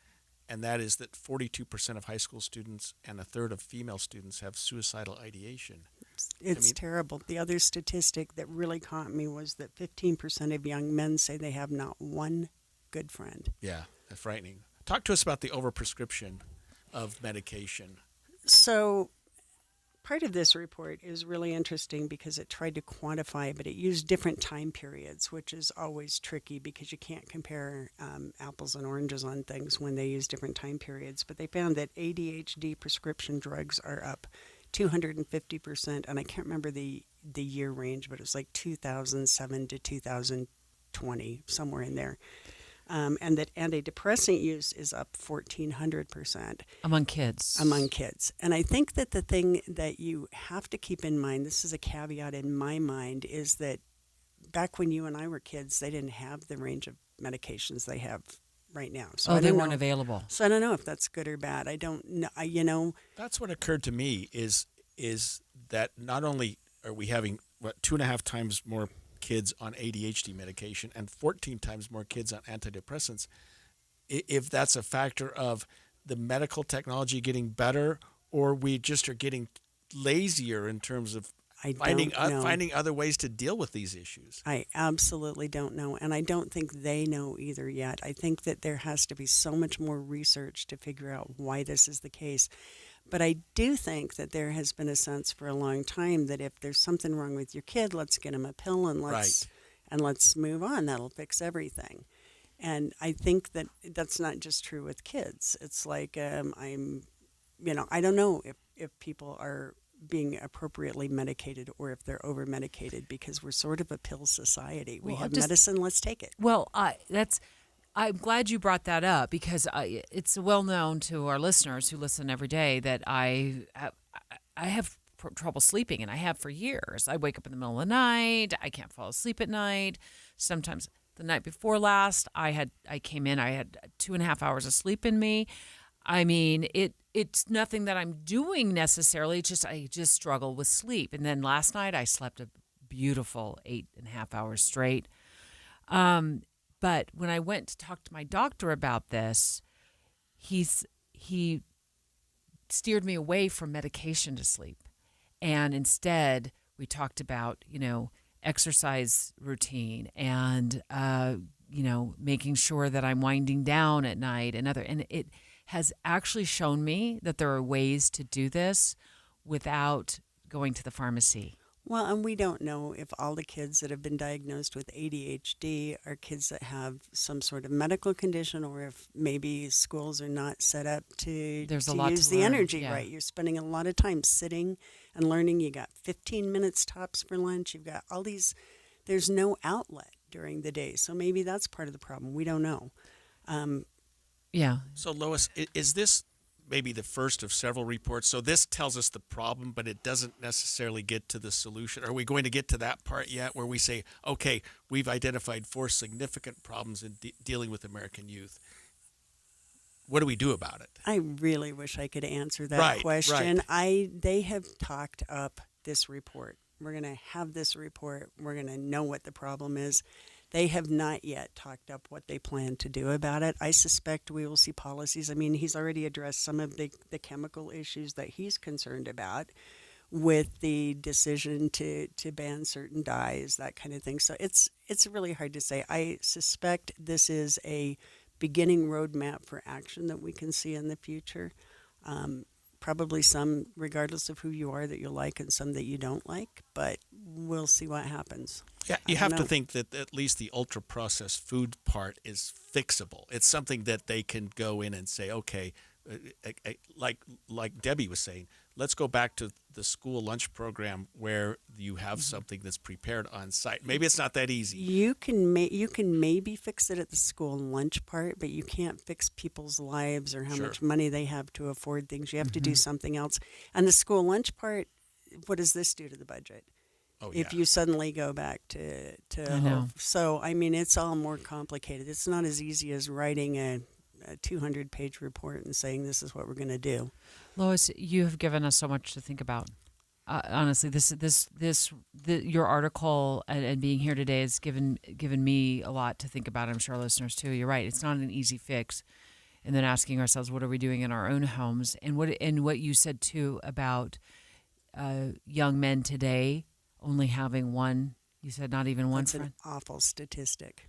and that is that 42% of high school students and a third of female students have suicidal ideation. It's terrible. The other statistic that really caught me was that 15% of young men say they have not one good friend. Yeah, that's frightening. Talk to us about the overprescription of medication. So part of this report is really interesting because it tried to quantify, but it used different time periods, which is always tricky because you can't compare apples and oranges on things when they use different time periods. But they found that ADHD prescription drugs are up 250%, and I can't remember the year range, but it was like 2007 to 2020, somewhere in there. And that antidepressant use is up 1,400%. Among kids. Among kids. And I think that the thing that you have to keep in mind, this is a caveat in my mind, is that back when you and I were kids, they didn't have the range of medications they have right now. So they weren't available. So I don't know if that's good or bad. I don't know. That's what occurred to me is that not only are we having, 2.5 times more kids on ADHD medication and 14 times more kids on antidepressants, if that's a factor of the medical technology getting better, or we just are getting lazier in terms of finding other ways to deal with these issues. I absolutely don't know, and I don't think they know either yet. I think that there has to be so much more research to figure out why this is the case. But I do think that there has been a sense for a long time that if there's something wrong with your kid, let's get him a pill and let's move on. That'll fix everything. And I think that that's not just true with kids. It's like I don't know if people are being appropriately medicated or if they're over medicated, because we're sort of a pill society. We have medicine, let's take it. Well, I'm glad you brought that up, because it's well known to our listeners who listen every day that I have trouble sleeping, and I have for years. I wake up in the middle of the night. I can't fall asleep at night. Sometimes the night before last, I had 2.5 hours of sleep in me. I mean, it's nothing that I'm doing necessarily. It's just I just struggle with sleep. And then last night I slept a beautiful 8.5 hours straight. But when I went to talk to my doctor about this, he steered me away from medication to sleep. And instead, we talked about, exercise routine and, making sure that I'm winding down at night and it has actually shown me that there are ways to do this without going to the pharmacy. Well, and we don't know if all the kids that have been diagnosed with ADHD are kids that have some sort of medical condition, or if maybe schools are not set up to use the energy right. You're spending a lot of time sitting and learning. You got 15 minutes tops for lunch. You've got all these. There's no outlet during the day. So maybe that's part of the problem. We don't know. Yeah. So, Lois, is this maybe the first of several reports? So this tells us the problem, but it doesn't necessarily get to the solution. Are we going to get to that part yet where we say, okay, we've identified 4 significant problems in dealing with American youth? What do we do about it? I really wish I could answer that question. They have talked up this report. We're going to have this report. We're going to know what the problem is. They have not yet talked up what they plan to do about it. I suspect we will see policies. I mean, he's already addressed some of the chemical issues that he's concerned about with the decision to ban certain dyes, that kind of thing. So it's really hard to say. I suspect this is a beginning roadmap for action that we can see in the future. probably some, regardless of who you are, that you like and some that you don't like, but we'll see what happens. Yeah, you have to think that at least the ultra-processed food part is fixable. It's something that they can go in and say, okay, like Debbie was saying, let's go back to the school lunch program where you have something that's prepared on site. Maybe it's not that easy. You can maybe fix it at the school lunch part, but you can't fix people's lives or how much money they have to afford things. You have to do something else. And the school lunch part, what does this do to the budget? Oh, if you suddenly go back to so I mean, it's all more complicated. It's not as easy as writing a 200-page report and saying this is what we're going to do. Lois, you have given us so much to think about. Honestly, your article and being here today has given me a lot to think about. I'm sure listeners too. You're right; it's not an easy fix. And then asking ourselves, what are we doing in our own homes? And what you said too about young men today only having one. You said not even one friend. That's an awful statistic.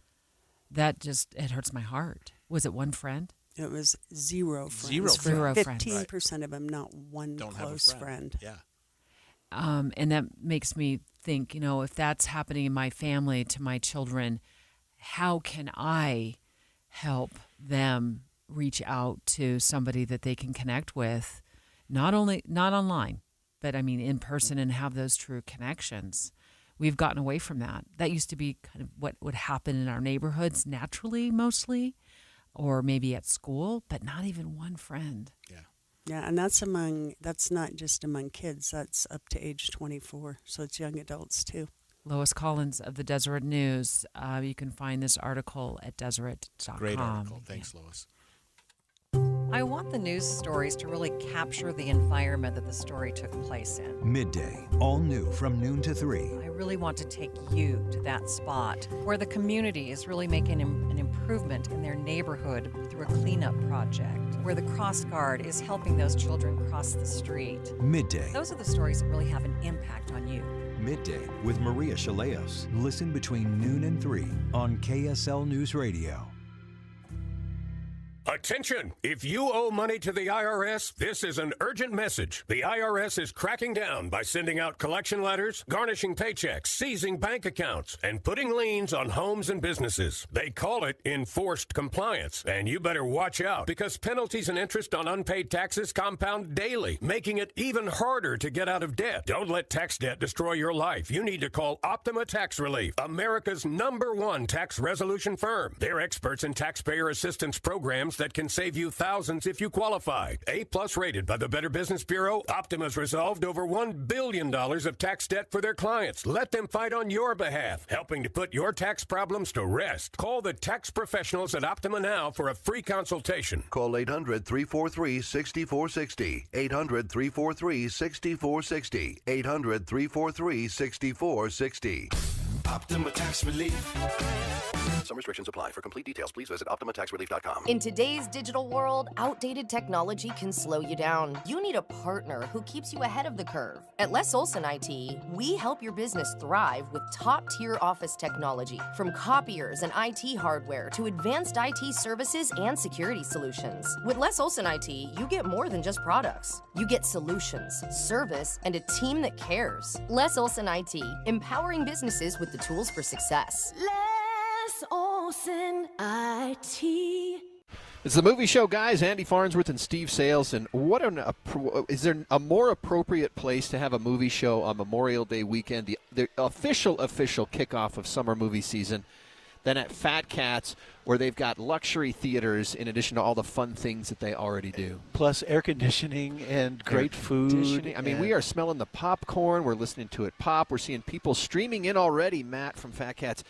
That it hurts my heart. Was it one friend? It was zero friends. Zero friends. 15% of them, not one close friend. Yeah. And that makes me think, if that's happening in my family to my children, how can I help them reach out to somebody that they can connect with, not online, but I mean in person, and have those true connections? We've gotten away from that. That used to be kind of what would happen in our neighborhoods naturally, mostly, or maybe at school, but not even one friend. Yeah. Yeah, and that's not just among kids. That's up to age 24, so it's young adults too. Lois Collins of the Deseret News. You can find this article at Deseret.com. Great article. Thanks, Lois. I want the news stories to really capture the environment that the story took place in. Midday, all new from noon to 3. I really want to take you to that spot where the community is really making an improvement in their neighborhood through a cleanup project, where the Cross Guard is helping those children cross the street. Midday. Those are the stories that really have an impact on you. Midday with Maria Chaleos. Listen between noon and 3 on KSL News Radio. Attention! If you owe money to the IRS, this is an urgent message. The IRS is cracking down by sending out collection letters, garnishing paychecks, seizing bank accounts, and putting liens on homes and businesses. They call it enforced compliance, and you better watch out because penalties and interest on unpaid taxes compound daily, making it even harder to get out of debt. Don't let tax debt destroy your life. You need to call Optima Tax Relief, America's #1 tax resolution firm. They're experts in taxpayer assistance programs that can save you thousands if you qualify. A+ rated by the Better Business Bureau, Optima's resolved over $1 billion of tax debt for their clients. Let them fight on your behalf, helping to put your tax problems to rest. Call the tax professionals at Optima now for a free consultation. Call 800-343-6460. 800-343-6460. 800-343-6460. Optima Tax Relief. Some restrictions apply. For complete details, please visit OptimaTaxRelief.com. In today's digital world, outdated technology can slow you down. You need a partner who keeps you ahead of the curve. At Les Olson IT, we help your business thrive with top-tier office technology, from copiers and IT hardware to advanced IT services and security solutions. With Les Olson IT, you get more than just products. You get solutions, service, and a team that cares. Les Olson IT, empowering businesses with the tools for success. Les Olson IT. It's the movie show, guys. Andy Farnsworth and Steve Sales. And is there a more appropriate place to have a movie show on Memorial Day weekend, the official kickoff of summer movie season, than at Fat Cats, where they've got luxury theaters in addition to all the fun things that they already do? Plus air conditioning and great food. I mean, we are smelling the popcorn. We're listening to it pop. We're seeing people streaming in already, Matt, from Fat Cats.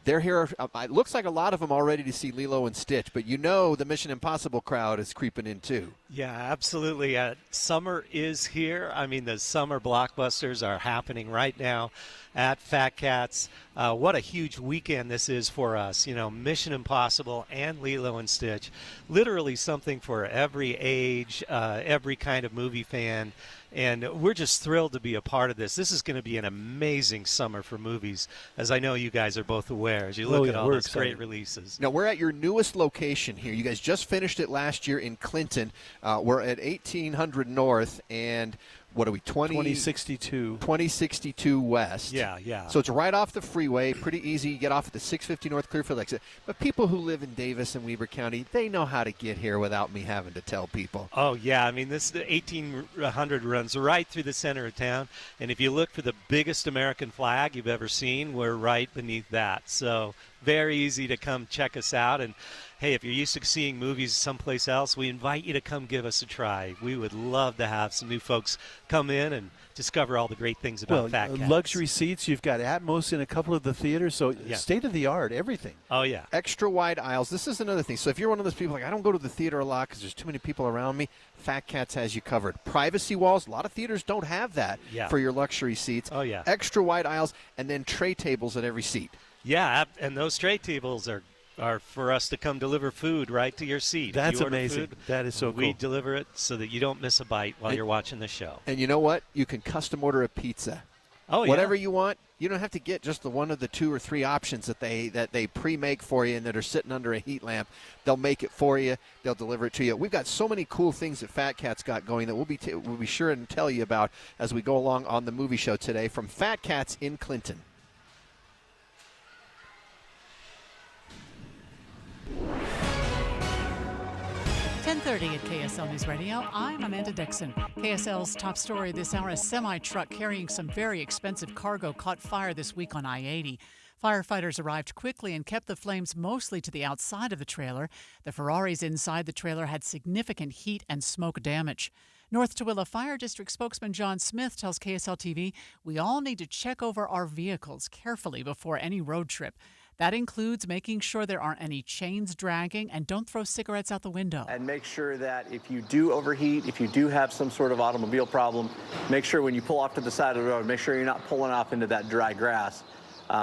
They're here. It looks like a lot of them are ready to see Lilo and Stitch, but the Mission Impossible crowd is creeping in too. Yeah, absolutely. Summer is here. I mean, the summer blockbusters are happening right now at Fat Cats. What a huge weekend this is for us. Mission Impossible and Lilo and Stitch. Literally something for every age, every kind of movie fan. And we're just thrilled to be a part of this. This is going to be an amazing summer for movies, as I know you guys are both aware as you look at all those great releases. Now, we're at your newest location here. You guys just finished it last year in Clinton. We're at 1800 North, and what are we, 2062. 2062 West. Yeah. So it's right off the freeway, pretty easy. You get off at the 650 North Clearfield exit. But people who live in Davis and Weber County, they know how to get here without me having to tell people. Oh, yeah. I mean, this 1800 runs right through the center of town. And if you look for the biggest American flag you've ever seen, we're right beneath that. So very easy to come check us out. And hey, if you're used to seeing movies someplace else, we invite you to come give us a try. We would love to have some new folks come in and discover all the great things about Fat Cats. Luxury seats. You've got Atmos in a couple of the theaters, so state of the art, everything. Oh, yeah. Extra wide aisles. This is another thing. So if you're one of those people like, I don't go to the theater a lot because there's too many people around me, Fat Cats has you covered. Privacy walls. A lot of theaters don't have that for your luxury seats. Oh, yeah. Extra wide aisles, and then tray tables at every seat. Yeah, and those tray tables are for us to come deliver food right to your seat. That's amazing. That is so cool. We deliver it so that you don't miss a bite while you're watching the show. And you know what? You can custom order a pizza. Oh, yeah. Whatever you want. You don't have to get just the one of the 2 or 3 options that they pre-make for you and that are sitting under a heat lamp. They'll make it for you. They'll deliver it to you. We've got so many cool things that Fat Cats got going that we'll be sure to tell you about as we go along on the movie show today from Fat Cats in Clinton. 10:30 at KSL News Radio. I'm Amanda Dixon. KSL's top story this hour: a semi-truck carrying some very expensive cargo caught fire this week on I-80. Firefighters arrived quickly and kept the flames mostly to the outside of the trailer. The Ferraris inside the trailer had significant heat and smoke damage. North Tooele Fire District spokesman John Smith tells KSL TV, we all need to check over our vehicles carefully before any road trip. That includes making sure there aren't any chains dragging, and don't throw cigarettes out the window. And make sure that if you do overheat, if you do have some sort of automobile problem, make sure when you pull off to the side of the road, make sure you're not pulling off into that dry grass.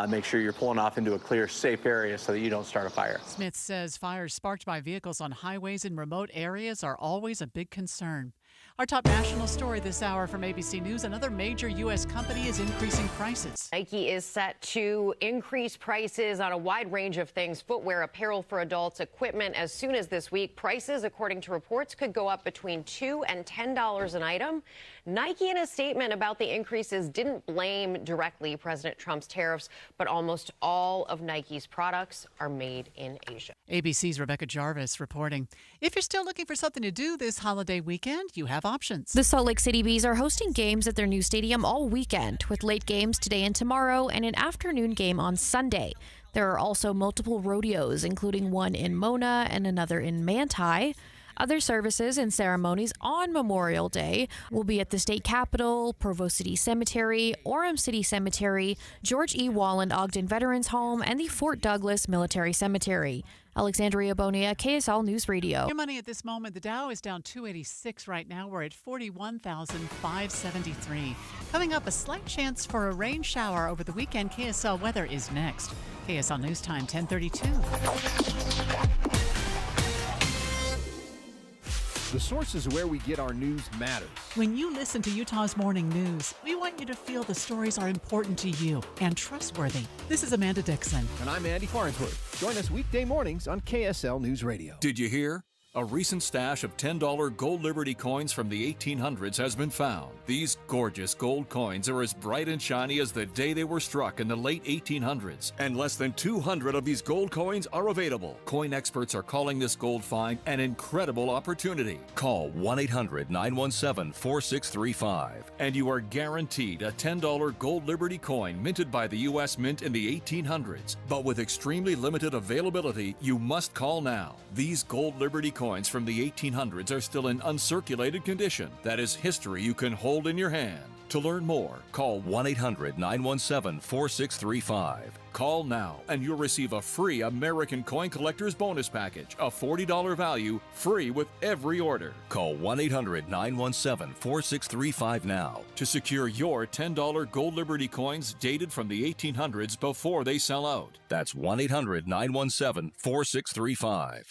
Make sure you're pulling off into a clear, safe area so that you don't start a fire. Smith says fires sparked by vehicles on highways in remote areas are always a big concern. Our top national story this hour from ABC News: another major U.S. company is increasing prices. Nike is set to increase prices on a wide range of things: footwear, apparel for adults, equipment. As soon as this week, prices, according to reports, could go up between $2 and $10 an item. Nike, in a statement about the increases, didn't blame directly President Trump's tariffs, but almost all of Nike's products are made in Asia. ABC's Rebecca Jarvis reporting. If you're still looking for something to do this holiday weekend, you have options. The Salt Lake City Bees are hosting games at their new stadium all weekend, with late games today and tomorrow and an afternoon game on Sunday. There are also multiple rodeos, including one in Mona and another in Manti. Other services and ceremonies on Memorial Day will be at the State Capitol, Provo City Cemetery, Orem City Cemetery, George E. Walland Ogden Veterans Home, and the Fort Douglas Military Cemetery. Alexandria Bonilla, KSL News Radio. Your money at this moment: the Dow is down 286 right now. We're at 41,573. Coming up, a slight chance for a rain shower over the weekend. KSL weather is next. KSL News Time, 10:32. The sources where we get our news matters. When you listen to Utah's Morning News, we want you to feel the stories are important to you and trustworthy. This is Amanda Dixon. And I'm Andy Farnsworth. Join us weekday mornings on KSL News Radio. Did you hear? A recent stash of $10 gold Liberty coins from the 1800s has been found. These gorgeous gold coins are as bright and shiny as the day they were struck in the late 1800s. And less than 200 of these gold coins are available. Coin experts are calling this gold find an incredible opportunity. Call 1-800-917-4635 and you are guaranteed a $10 gold Liberty coin minted by the U.S. Mint in the 1800s. But with extremely limited availability, you must call now. These gold Liberty coins from the 1800s are still in uncirculated condition. That is history you can hold in your hand. To learn more, call 1-800-917-4635. Call now and you'll receive a free American Coin Collector's Bonus Package, a $40 value, free with every order. Call 1-800-917-4635 now to secure your $10 gold Liberty coins dated from the 1800s before they sell out. That's 1-800-917-4635.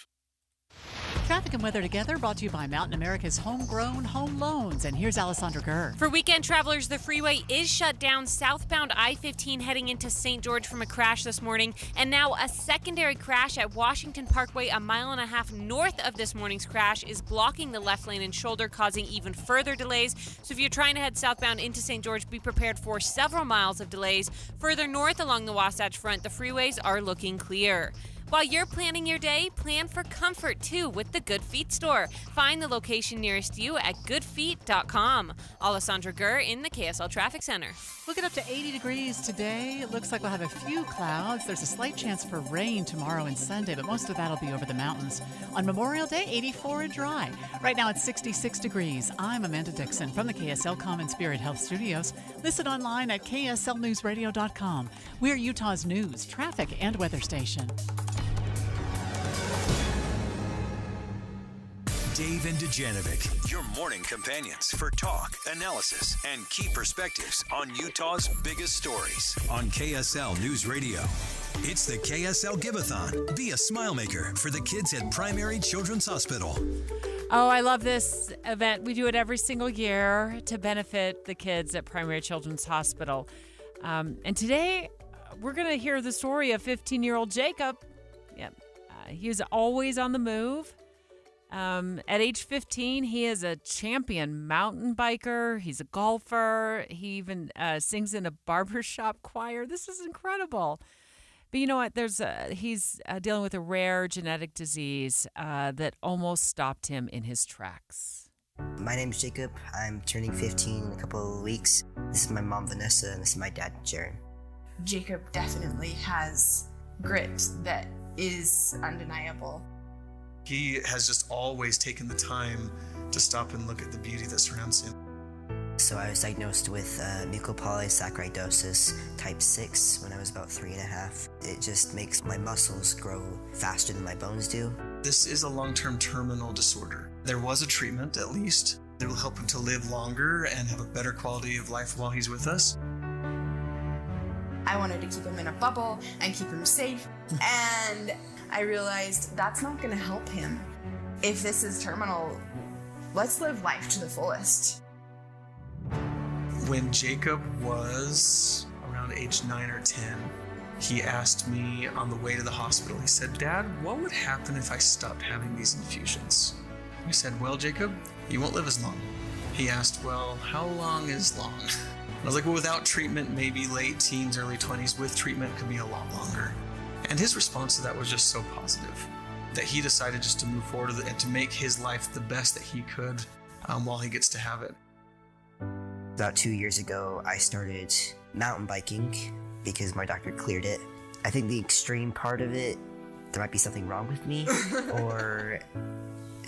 Traffic and weather together brought to you by Mountain America's homegrown home loans. And here's Alessandra Gurr. For weekend travelers, the freeway is shut down southbound I-15 heading into St. George from a crash this morning. And now a secondary crash at Washington Parkway, a mile and a half north of this morning's crash, is blocking the left lane and shoulder, causing even further delays. So if you're trying to head southbound into St. George, be prepared for several miles of delays. Further north along the Wasatch Front, the freeways are looking clear. While you're planning your day, plan for comfort too with the Good Feet store. Find the location nearest you at goodfeet.com. Alessandra Gurr in the KSL Traffic Center. We'll get up to 80 degrees today. It looks like we'll have a few clouds. There's a slight chance for rain tomorrow and Sunday, but most of that will be over the mountains. On Memorial Day, 84 and dry. Right now it's 66 degrees. I'm Amanda Dixon from the KSL Common Spirit Health Studios. Listen online at kslnewsradio.com. We're Utah's news, traffic, and weather station. Dave and Dujanovic, your morning companions for talk, analysis, and key perspectives on Utah's biggest stories on KSL News Radio. It's the KSL Give-a-thon. Be a smile maker for the kids at Primary Children's Hospital. Oh, I love this event. We do it every single year to benefit the kids at Primary Children's Hospital. And today, we're going to hear the story of 15-year-old Jacob. Yep. He was always on the move. At age 15, he is a champion mountain biker. He's a golfer. He even sings in a barbershop choir. This is incredible. But you know what? He's dealing with a rare genetic disease that almost stopped him in his tracks. My name's Jacob. I'm turning 15 in a couple of weeks. This is my mom, Vanessa, and this is my dad, Jaron. Jacob definitely has grit that is undeniable. He has just always taken the time to stop and look at the beauty that surrounds him. So I was diagnosed with mucopolysaccharidosis type 6 when I was about 3.5. It just makes my muscles grow faster than my bones do. This is a long-term terminal disorder. There was a treatment, at least, that will help him to live longer and have a better quality of life while he's with us. I wanted to keep him in a bubble and keep him safe, and I realized that's not going to help him. If this is terminal, let's live life to the fullest. When Jacob was around age 9 or 10, he asked me on the way to the hospital, he said, "Dad, what would happen if I stopped having these infusions?" I said, "Well, Jacob, you won't live as long." He asked, "Well, how long is long?" I was like, "Well, without treatment, maybe late teens, early 20s. With treatment, it could be a lot longer." And his response to that was just so positive that he decided just to move forward and to make his life the best that he could while he gets to have it. About 2 years ago, I started mountain biking because my doctor cleared it. I think the extreme part of it, there might be something wrong with me, or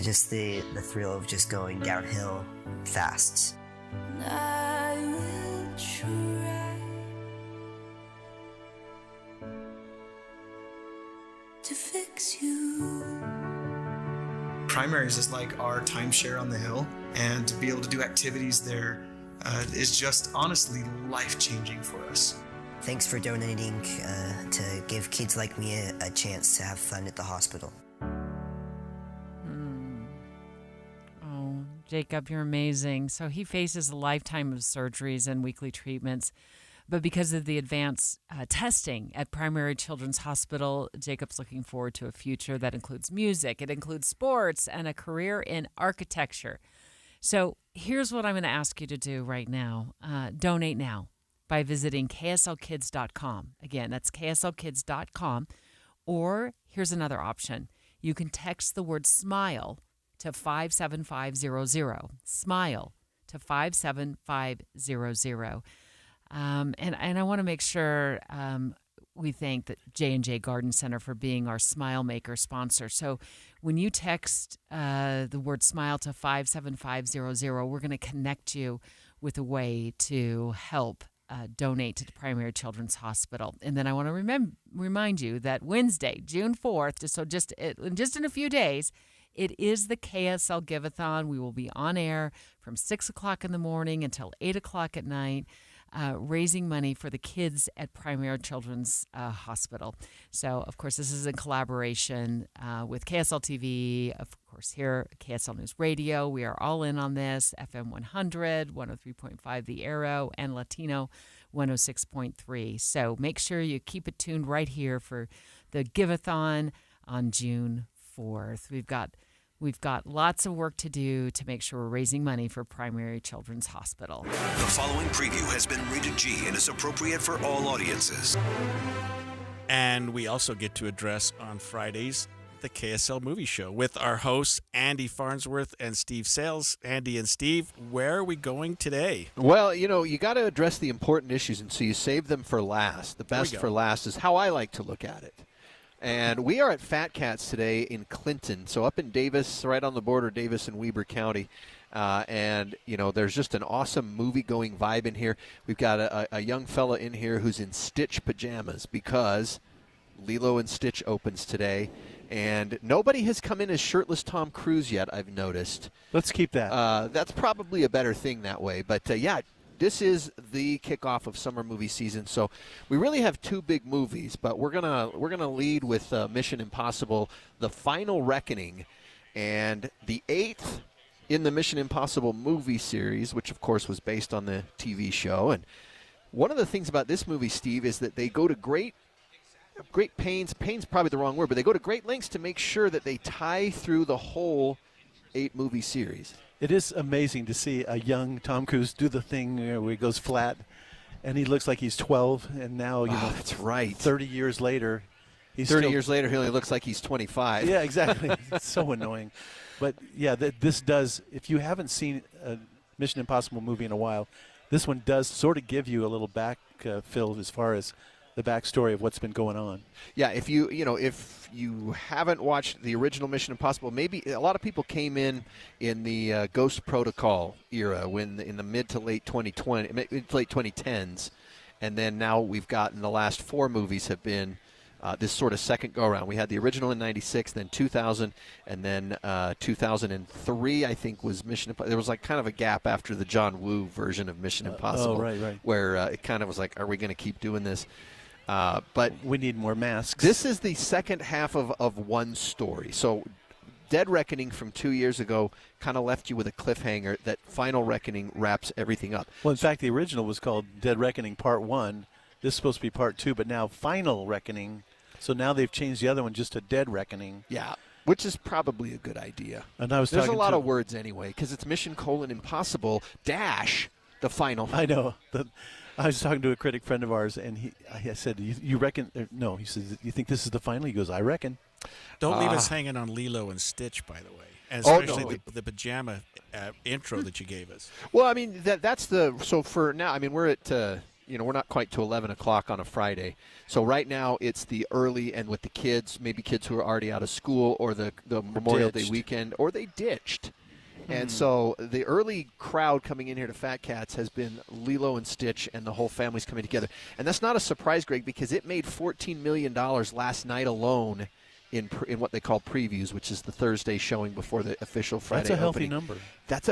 just the thrill of just going downhill fast. I will try to fix you. Primaries is like our timeshare on the hill, and to be able to do activities there is just honestly life-changing for us. Thanks for donating to give kids like me a chance to have fun at the hospital. Oh, Jacob, you're amazing. So he faces a lifetime of surgeries and weekly treatments. But because of the advanced testing at Primary Children's Hospital, Jacob's looking forward to a future that includes music, it includes sports, and a career in architecture. So here's what I'm going to ask you to do right now. Donate now by visiting kslkids.com. Again, that's kslkids.com. Or here's another option. You can text the word SMILE to 57500. SMILE to 57500. And I want to make sure we thank the J&J Garden Center for being our Smile Maker sponsor. So when you text the word SMILE to 57500, we're going to connect you with a way to help donate to the Primary Children's Hospital. And then I want to remind you that Wednesday, June 4th, just in a few days, it is the KSL Give-a-thon. We will be on air from 6 o'clock in the morning until 8 o'clock at night. raising money for the kids at Primary Children's Hospital. So, of course, this is in collaboration with KSL TV, of course, here at KSL News Radio. We are all in on this, FM 100, 103.5 The Arrow, and Latino 106.3. So make sure you keep it tuned right here for the Give-a-thon on June 4th. We've got lots of work to do to make sure we're raising money for Primary Children's Hospital. The following preview has been rated G and is appropriate for all audiences. And we also get to address on Fridays the KSL Movie Show with our hosts, Andy Farnsworth and Steve Sales. Andy and Steve, where are we going today? Well, you got to address the important issues, and so you save them for last. The best for last is how I like to look at it. And we are at Fat Cats today in Clinton, so up in Davis, right on the border, Davis and Weber County. And there's just an awesome movie-going vibe in here. We've got a young fella in here who's in Stitch pajamas because Lilo and Stitch opens today. And nobody has come in as shirtless Tom Cruise yet, I've noticed. Let's keep that. That's probably a better thing that way. But, this is the kickoff of summer movie season. So we really have two big movies, but we're gonna lead with Mission Impossible: The Final Reckoning, and the 8th in the Mission Impossible movie series, which, of course, was based on the TV show. And one of the things about this movie, Steve, is that they go to great pains probably the wrong word, but they go to great lengths to make sure that they tie through the whole 8-movie series. It is amazing to see a young Tom Cruise do the thing where he goes flat, and he looks like he's 12, and now, that's right. 30 years later, years later, he only looks like he's 25. Yeah, exactly. It's so annoying. But, yeah, this does, if you haven't seen a Mission Impossible movie in a while, this one does sort of give you a little backfill as far as the backstory of what's been going on. Yeah, if you haven't watched the original Mission Impossible, maybe a lot of people came in the Ghost Protocol era when in the mid to late 2010s, and then now we've gotten the last 4 movies have been this sort of second go around. We had the original in '96, then 2000, and then 2003 I think was Mission Impossible. There was like kind of a gap after the John Woo version of Mission Impossible, right. where it kind of was like, are we going to keep doing this? But we need more masks. This is the second half of one story. So Dead Reckoning from 2 years ago kind of left you with a cliffhanger that Final Reckoning wraps everything up. Well, in fact, the original was called Dead Reckoning Part 1. This is supposed to be Part 2, but now Final Reckoning. So now they've changed the other one just to Dead Reckoning. Yeah, which is probably a good idea. And there's a lot of words anyway, because it's Mission: Impossible dash the final. I know. I was talking to a critic friend of ours, and I said, you reckon? No, he says, you think this is the final? He goes, I reckon. Don't leave us hanging on Lilo and Stitch, by the way, and especially the pajama intro that you gave us. Well, I mean, that's so for now, I mean, we're at, we're not quite to 11 o'clock on a Friday. So right now it's the early and with the kids, maybe kids who are already out of school or the Memorial Day weekend, or they ditched. And so the early crowd coming in here to Fat Cats has been Lilo and Stitch, and the whole family's coming together. And that's not a surprise, Greg, because it made $14 million last night alone in what they call previews, which is the Thursday showing before the official Friday opening. That's a healthy opening. number. That's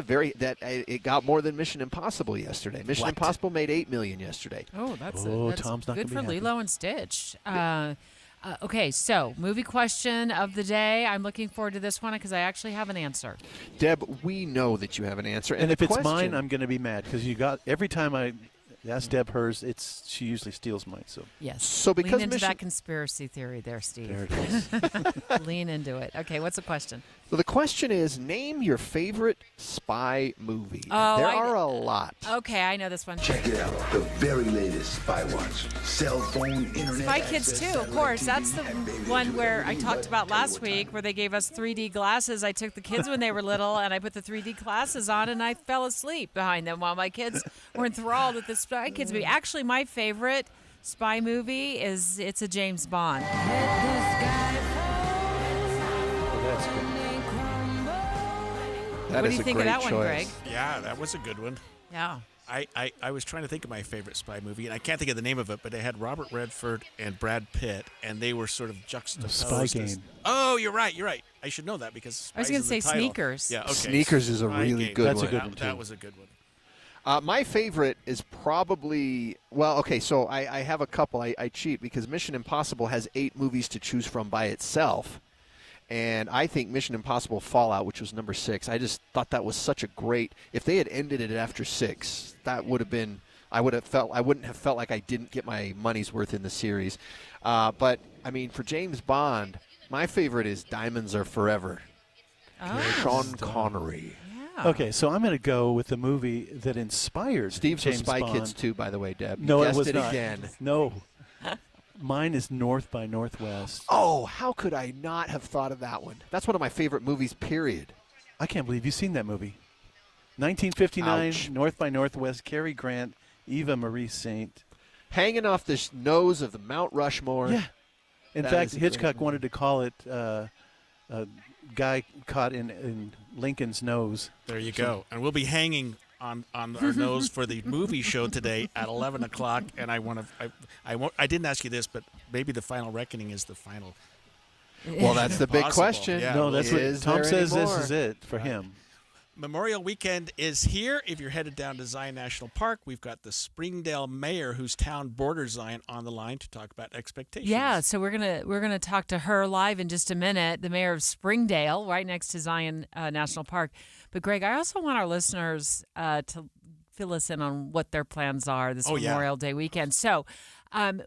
it got more than Mission Impossible yesterday. Mission Impossible made $8 million yesterday. Oh, that's Tom's not good for happy. Lilo and Stitch. Okay, so movie question of the day. I'm looking forward to this one because I actually have an answer. Deb, we know that you have an answer. And if it's mine, I'm going to be mad because every time I ask Deb hers, she usually steals mine. So yes. So because lean into that conspiracy theory there, Steve. There it is. Lean into it. Okay, what's the question? So the question is, name your favorite spy movie. Oh, there are a lot. Okay, I know this one. Check it out. The very latest Spy Watch. Cell phone, internet. Spy Kids 2, of course. That's the one where I talked about last week where they gave us 3D glasses. I took the kids when they were little, and I put the 3D glasses on, and I fell asleep behind them while my kids were enthralled with the Spy Kids movie. Actually, my favorite spy movie is It's a James Bond. That's good. What do you think of that one, Greg? Yeah, that was a good one. Yeah. I was trying to think of my favorite spy movie, and I can't think of the name of it, but it had Robert Redford and Brad Pitt, and they were sort of juxtaposed. Spy Game. Oh, you're right. I should know that because I was going to say title. Sneakers. Yeah, okay. Sneakers is a really good one. That's a good one, too. That was a good one. My favorite is probably, well, okay, so I have a couple. I cheat because Mission Impossible has 8 movies to choose from by itself. And I think Mission Impossible Fallout, which was number 6, I just thought that was such a great, if they had ended it after 6, that would have been, I wouldn't have felt like I didn't get my money's worth in the series. But, I mean, for James Bond, my favorite is Diamonds Are Forever. Sean Connery. Okay, so I'm going to go with the movie that inspired Steve's James from Spy Bond. Kids 2, by the way, Deb. No, you it was guessed not. Again. No. Mine is North by Northwest. Oh, how could I not have thought of that one? That's one of my favorite movies, period. I can't believe you've seen that movie. 1959, Ouch. North by Northwest, Cary Grant, Eva Marie Saint. Hanging off the nose of the Mount Rushmore. Yeah. In That fact, is a great Hitchcock movie. wanted to call it a guy caught in Lincoln's nose. There you go. And we'll be hanging on our nose for the movie show today at 11 o'clock. And I didn't ask you this, but maybe the final reckoning is the final. Well, that's the big Possible. question. Yeah. No, that's what Is Tom there says. anymore? This is it for him. Memorial Weekend is here. If you're headed down to Zion National Park, we've got the Springdale mayor, whose town borders Zion, on the line to talk about expectations. Yeah, so we're gonna talk to her live in just a minute. The mayor of Springdale, right next to Zion National Park. But Greg, I also want our listeners to fill us in on what their plans are this Memorial Day weekend. So.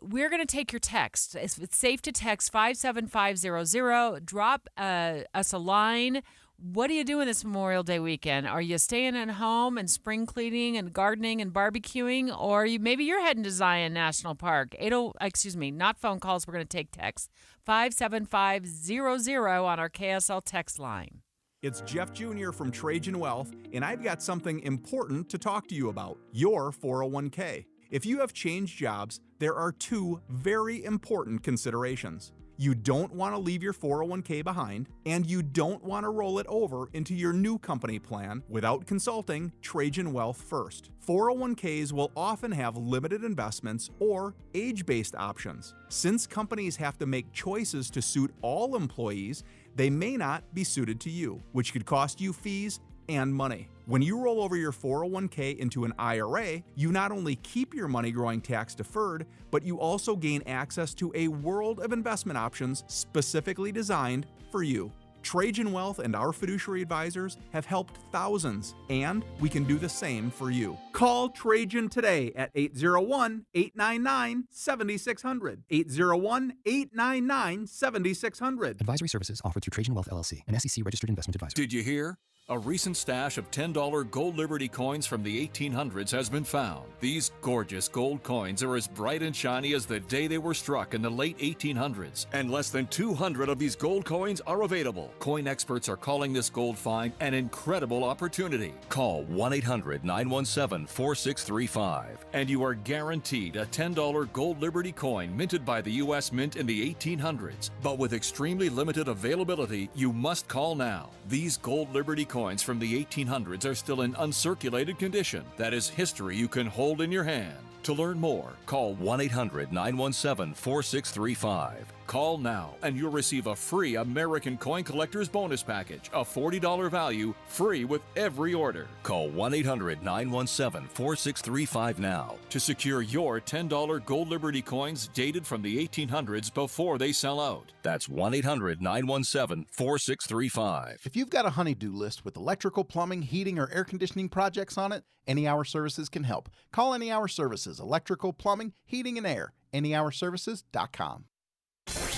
We're going to take your text. It's safe to text 57500. Drop us a line. What are you doing this Memorial Day weekend? Are you staying at home and spring cleaning and gardening and barbecuing? Or maybe you're heading to Zion National Park. Not phone calls. We're going to take texts. 57500 on our KSL text line. It's Jeff Jr. from Trajan Wealth, and I've got something important to talk to you about, your 401k. If you have changed jobs, there are 2 very important considerations. You don't want to leave your 401k behind, and you don't want to roll it over into your new company plan without consulting Trajan Wealth first. 401ks will often have limited investments or age-based options. Since companies have to make choices to suit all employees, they may not be suited to you, which could cost you fees and money. When you roll over your 401k into an IRA, you not only keep your money growing tax deferred, but you also gain access to a world of investment options specifically designed for you. Trajan Wealth and our fiduciary advisors have helped thousands, and we can do the same for you. Call Trajan today at 801-899-7600. 801-899-7600. Advisory services offered through Trajan Wealth LLC, an SEC registered investment advisor. Did you hear? A recent stash of $10 gold Liberty coins from the 1800s has been found. These gorgeous gold coins are as bright and shiny as the day they were struck in the late 1800s. And less than 200 of these gold coins are available. Coin experts are calling this gold find an incredible opportunity. Call 1-800-917-4635 and you are guaranteed a $10 gold Liberty coin minted by the U.S. Mint in the 1800s. But with extremely limited availability, you must call now. These gold Liberty coins from the 1800s are still in uncirculated condition. That is history you can hold in your hand. To learn more, call 1-800-917-4635. Call now and you'll receive a free American Coin Collector's Bonus Package, a $40 value, free with every order. Call 1-800-917-4635 now to secure your $10 gold Liberty coins dated from the 1800s before they sell out. That's 1-800-917-4635. If you've got a honey-do list with electrical, plumbing, heating, or air conditioning projects on it, Any Hour Services can help. Call Any Hour Services, electrical, plumbing, heating, and air. anyhourservices.com.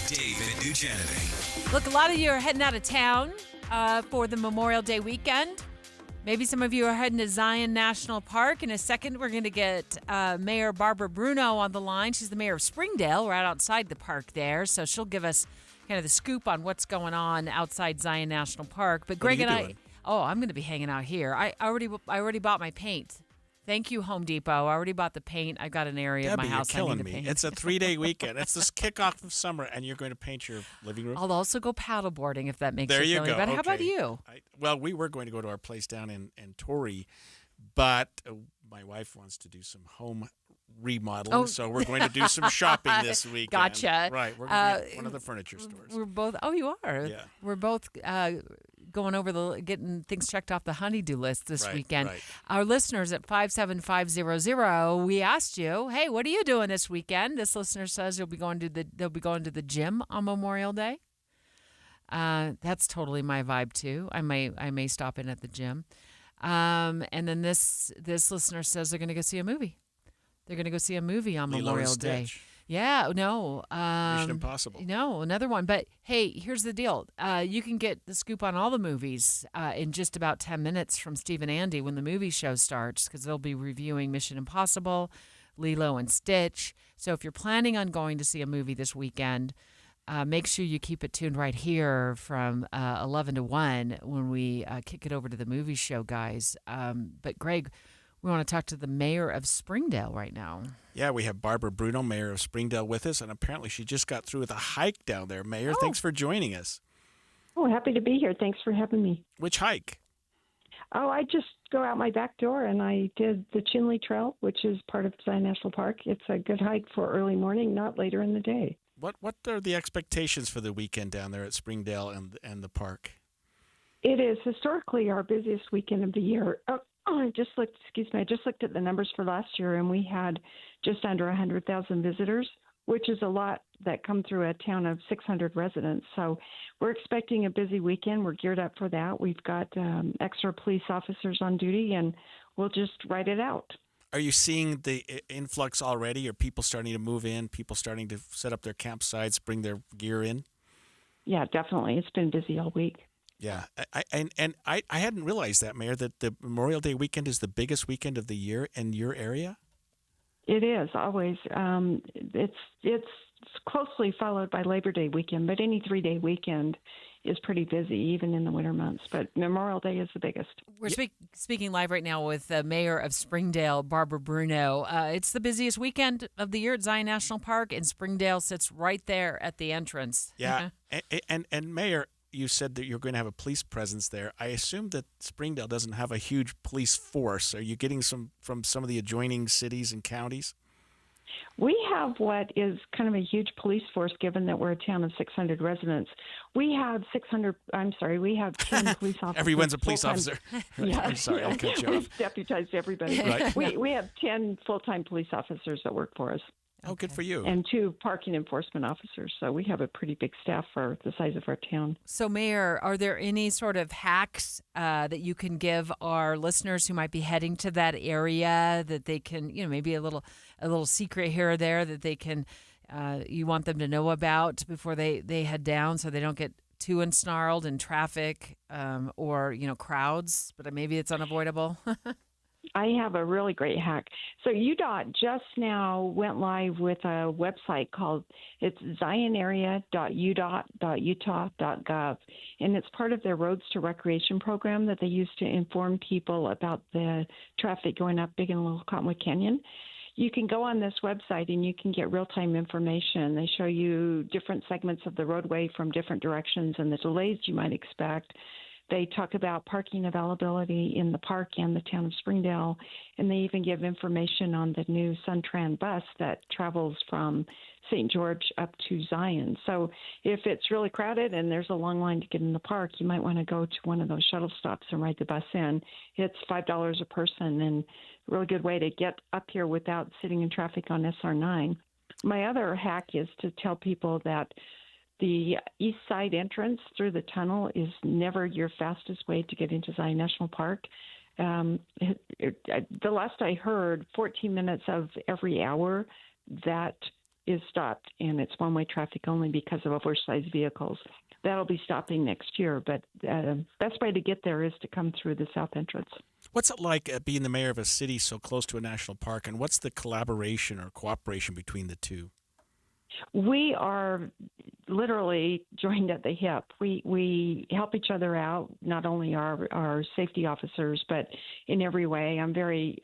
Dave and Dujanovic. Look, a lot of you are heading out of town for the Memorial Day weekend. Maybe some of you are heading to Zion National Park. In a second, we're going to get Mayor Barbara Bruno on the line. She's the mayor of Springdale, right outside the park there. So she'll give us kind of the scoop on what's going on outside Zion National Park. But Greg and I, I'm going to be hanging out here. I already bought my paint. Thank you, Home Depot. I already bought the paint. I've got an area of my house you're I killing need to me. paint. It's a 3-day weekend. It's this kickoff of summer, and you're going to paint your living room? I'll also go paddleboarding if that makes there you you feel go. better. How about Okay. you? Well, we were going to go to our place down in Torrey, but my wife wants to do some home remodeling, so we're going to do some shopping this weekend. Gotcha. Right. We're going to one of the furniture stores. We're both. Oh, you are. Yeah. We're both going over getting things checked off the honey-do list this weekend. Right. Our listeners at 57500, we asked you, hey, what are you doing this weekend? This listener says they'll be going to the gym on Memorial Day. That's totally my vibe too. I may stop in at the gym. And then this listener says they're going to go see a movie. They're going to go see a movie on Lilo Memorial and Day. Stitch. Yeah, no. Mission Impossible. No, another one. But hey, here's the deal. You can get the scoop on all the movies in just about 10 minutes from Steve and Andy when the movie show starts, because they'll be reviewing Mission Impossible, Lilo and Stitch. So if you're planning on going to see a movie this weekend, make sure you keep it tuned right here from 11 to 1 when we kick it over to the movie show, guys. But Greg, we want to talk to the mayor of Springdale right now. Yeah, we have Barbara Bruno, mayor of Springdale, with us, and apparently she just got through with a hike down there. Mayor, thanks for joining us. Oh, happy to be here. Thanks for having me. Which hike? Oh, I just go out my back door, and I did the Chinley Trail, which is part of Zion National Park. It's a good hike for early morning, not later in the day. What are the expectations for the weekend down there at Springdale and the park? It is historically our busiest weekend of the year. I just looked at the numbers for last year, and we had just under 100,000 visitors, which is a lot that come through a town of 600 residents. So we're expecting a busy weekend. We're geared up for that. We've got extra police officers on duty, and we'll just ride it out. Are you seeing the influx already? Are people starting to move in? People starting to set up their campsites, bring their gear in? Yeah, definitely. It's been busy all week. Yeah, I hadn't realized that, Mayor, that the Memorial Day weekend is the biggest weekend of the year in your area. It is always. It's closely followed by Labor Day weekend, but any 3-day weekend is pretty busy, even in the winter months. But Memorial Day is the biggest. We're speaking live right now with the mayor of Springdale, Barbara Bruno. It's the busiest weekend of the year at Zion National Park, and Springdale sits right there at the entrance. Yeah, and Mayor, you said that you're going to have a police presence there. I assume that Springdale doesn't have a huge police force. Are you getting some from some of the adjoining cities and counties? We have what is kind of a huge police force, given that we're a town of 600 residents. We have 10 police officers. Everyone's a police officer. Yeah. I'm sorry, I'll cut you off. We've deputized everybody. Right. We have 10 full-time police officers that work for us. Oh, good for you. And 2 parking enforcement officers. So we have a pretty big staff for the size of our town. So, Mayor, are there any sort of hacks that you can give our listeners who might be heading to that area that they can, maybe a little secret here or there that they can, you want them to know about before they head down, so they don't get too ensnarled in traffic or crowds, but maybe it's unavoidable? I have a really great hack. So UDOT just now went live with a website called zionarea.udot.utah.gov, and it's part of their Roads to Recreation program that they use to inform people about the traffic going up Big and Little Cottonwood Canyon. You can go on this website and you can get real-time information. They show you different segments of the roadway from different directions and the delays you might expect. They talk about parking availability in the park and the town of Springdale, and they even give information on the new Suntran bus that travels from St. George up to Zion. So if it's really crowded and there's a long line to get in the park, you might want to go to one of those shuttle stops and ride the bus in. It's $5 a person, and a really good way to get up here without sitting in traffic on SR9. My other hack is to tell people that the east side entrance through the tunnel is never your fastest way to get into Zion National Park. The last I heard, 14 minutes of every hour, that is stopped, and it's one-way traffic only because of oversized vehicles. That'll be stopping next year, but best way to get there is to come through the south entrance. What's it like being the mayor of a city so close to a national park, and what's the collaboration or cooperation between the two? We are literally joined at the hip. We help each other out, not only our safety officers, but in every way. I'm very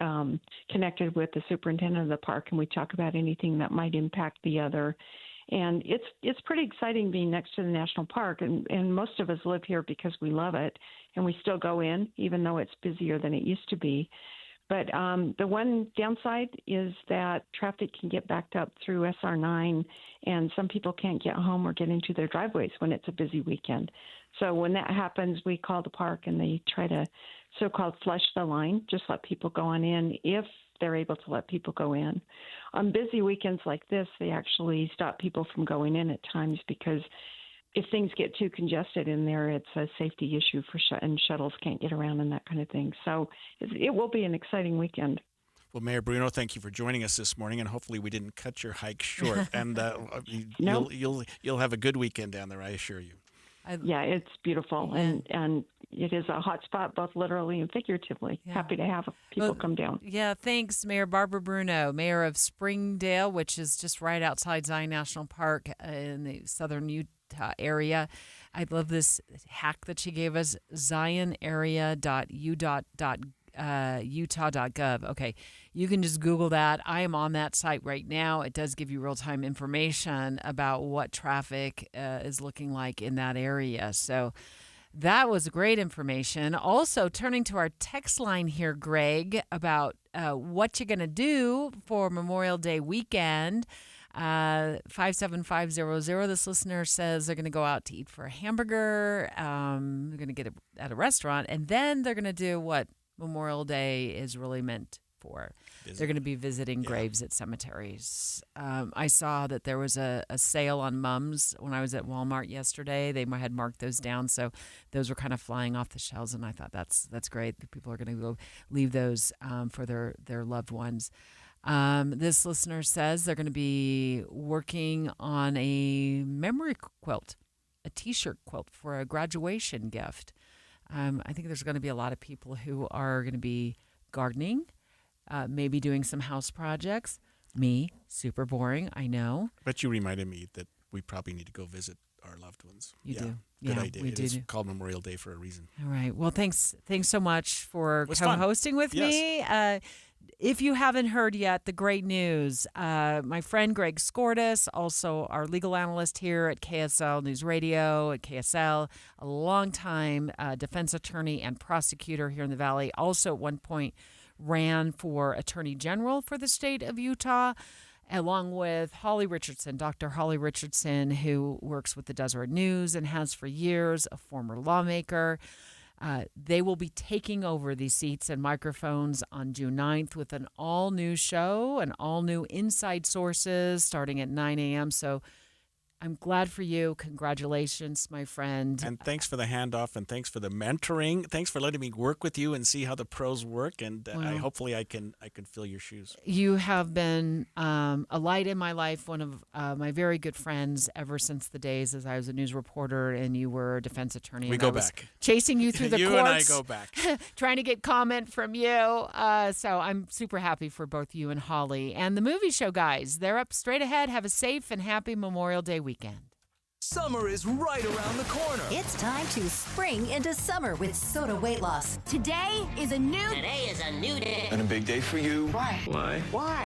connected with the superintendent of the park, and we talk about anything that might impact the other. And it's pretty exciting being next to the national park, and most of us live here because we love it, and we still go in, even though it's busier than it used to be. But the one downside is that traffic can get backed up through SR9, and some people can't get home or get into their driveways when it's a busy weekend. So when that happens, we call the park, and they try to so-called flush the line, just let people go on in if they're able to let people go in. On busy weekends like this, they actually stop people from going in at times because if things get too congested in there, it's a safety issue and shuttles can't get around and that kind of thing. So it will be an exciting weekend. Well, Mayor Bruno, thank you for joining us this morning, and hopefully we didn't cut your hike short. And No. you'll have a good weekend down there, I assure you. Yeah, it's beautiful, and it is a hot spot, both literally and figuratively. Yeah. Happy to have people come down. Yeah, thanks, Mayor Barbara Bruno, Mayor of Springdale, which is just right outside Zion National Park in the southern Utah area. I love this hack that she gave us, zionarea.utah.gov. Okay, you can just Google that. I am on that site right now. It does give you real-time information about what traffic is looking like in that area. So that was great information. Also, turning to our text line here, Greg, about what you're going to do for Memorial Day weekend. 57500. This listener says they're going to go out to eat for a hamburger. They're going to get it at a restaurant, and then they're going to do what Memorial Day is really meant for. They're going to be visiting graves at cemeteries. I saw that there was a sale on mums when I was at Walmart yesterday. They had marked those down, so those were kind of flying off the shelves, and I thought that's great. People are going to go leave those for their loved ones. This listener says they're going to be working on a memory quilt, a T-shirt quilt for a graduation gift. I think there's going to be a lot of people who are going to be gardening, maybe doing some house projects. Me, super boring, I know. But you reminded me that we probably need to go visit our loved ones. You do. Good Yeah, idea. we It is do. called Memorial Day for a reason. All right. Well, thanks so much for was fun. co-hosting with me. If you haven't heard yet, the great news, my friend Greg Skordas, also our legal analyst here at KSL News Radio, at KSL, a longtime defense attorney and prosecutor here in the Valley, also at one point ran for Attorney General for the state of Utah, along with Holly Richardson, Dr. Holly Richardson, who works with the Deseret News and has for years, a former lawmaker. They will be taking over these seats and microphones on June 9th with an all-new show and all-new Inside Sources starting at 9 a.m. So I'm glad for you. Congratulations, my friend. And thanks for the handoff, and thanks for the mentoring. Thanks for letting me work with you and see how the pros work. And hopefully I can fill your shoes. You have been a light in my life, one of my very good friends ever since the days as I was a news reporter and you were a defense attorney. We and go I was back. Chasing you through the You courts. and I go back. Trying to get comment from you. So I'm super happy for both you and Holly. And the movie show guys, they're up straight ahead. Have a safe and happy Memorial Day weekend. Summer is right around the corner. It's time to spring into summer with Soda Weight Loss. Today is a new day. And a big day for you. Why? Why?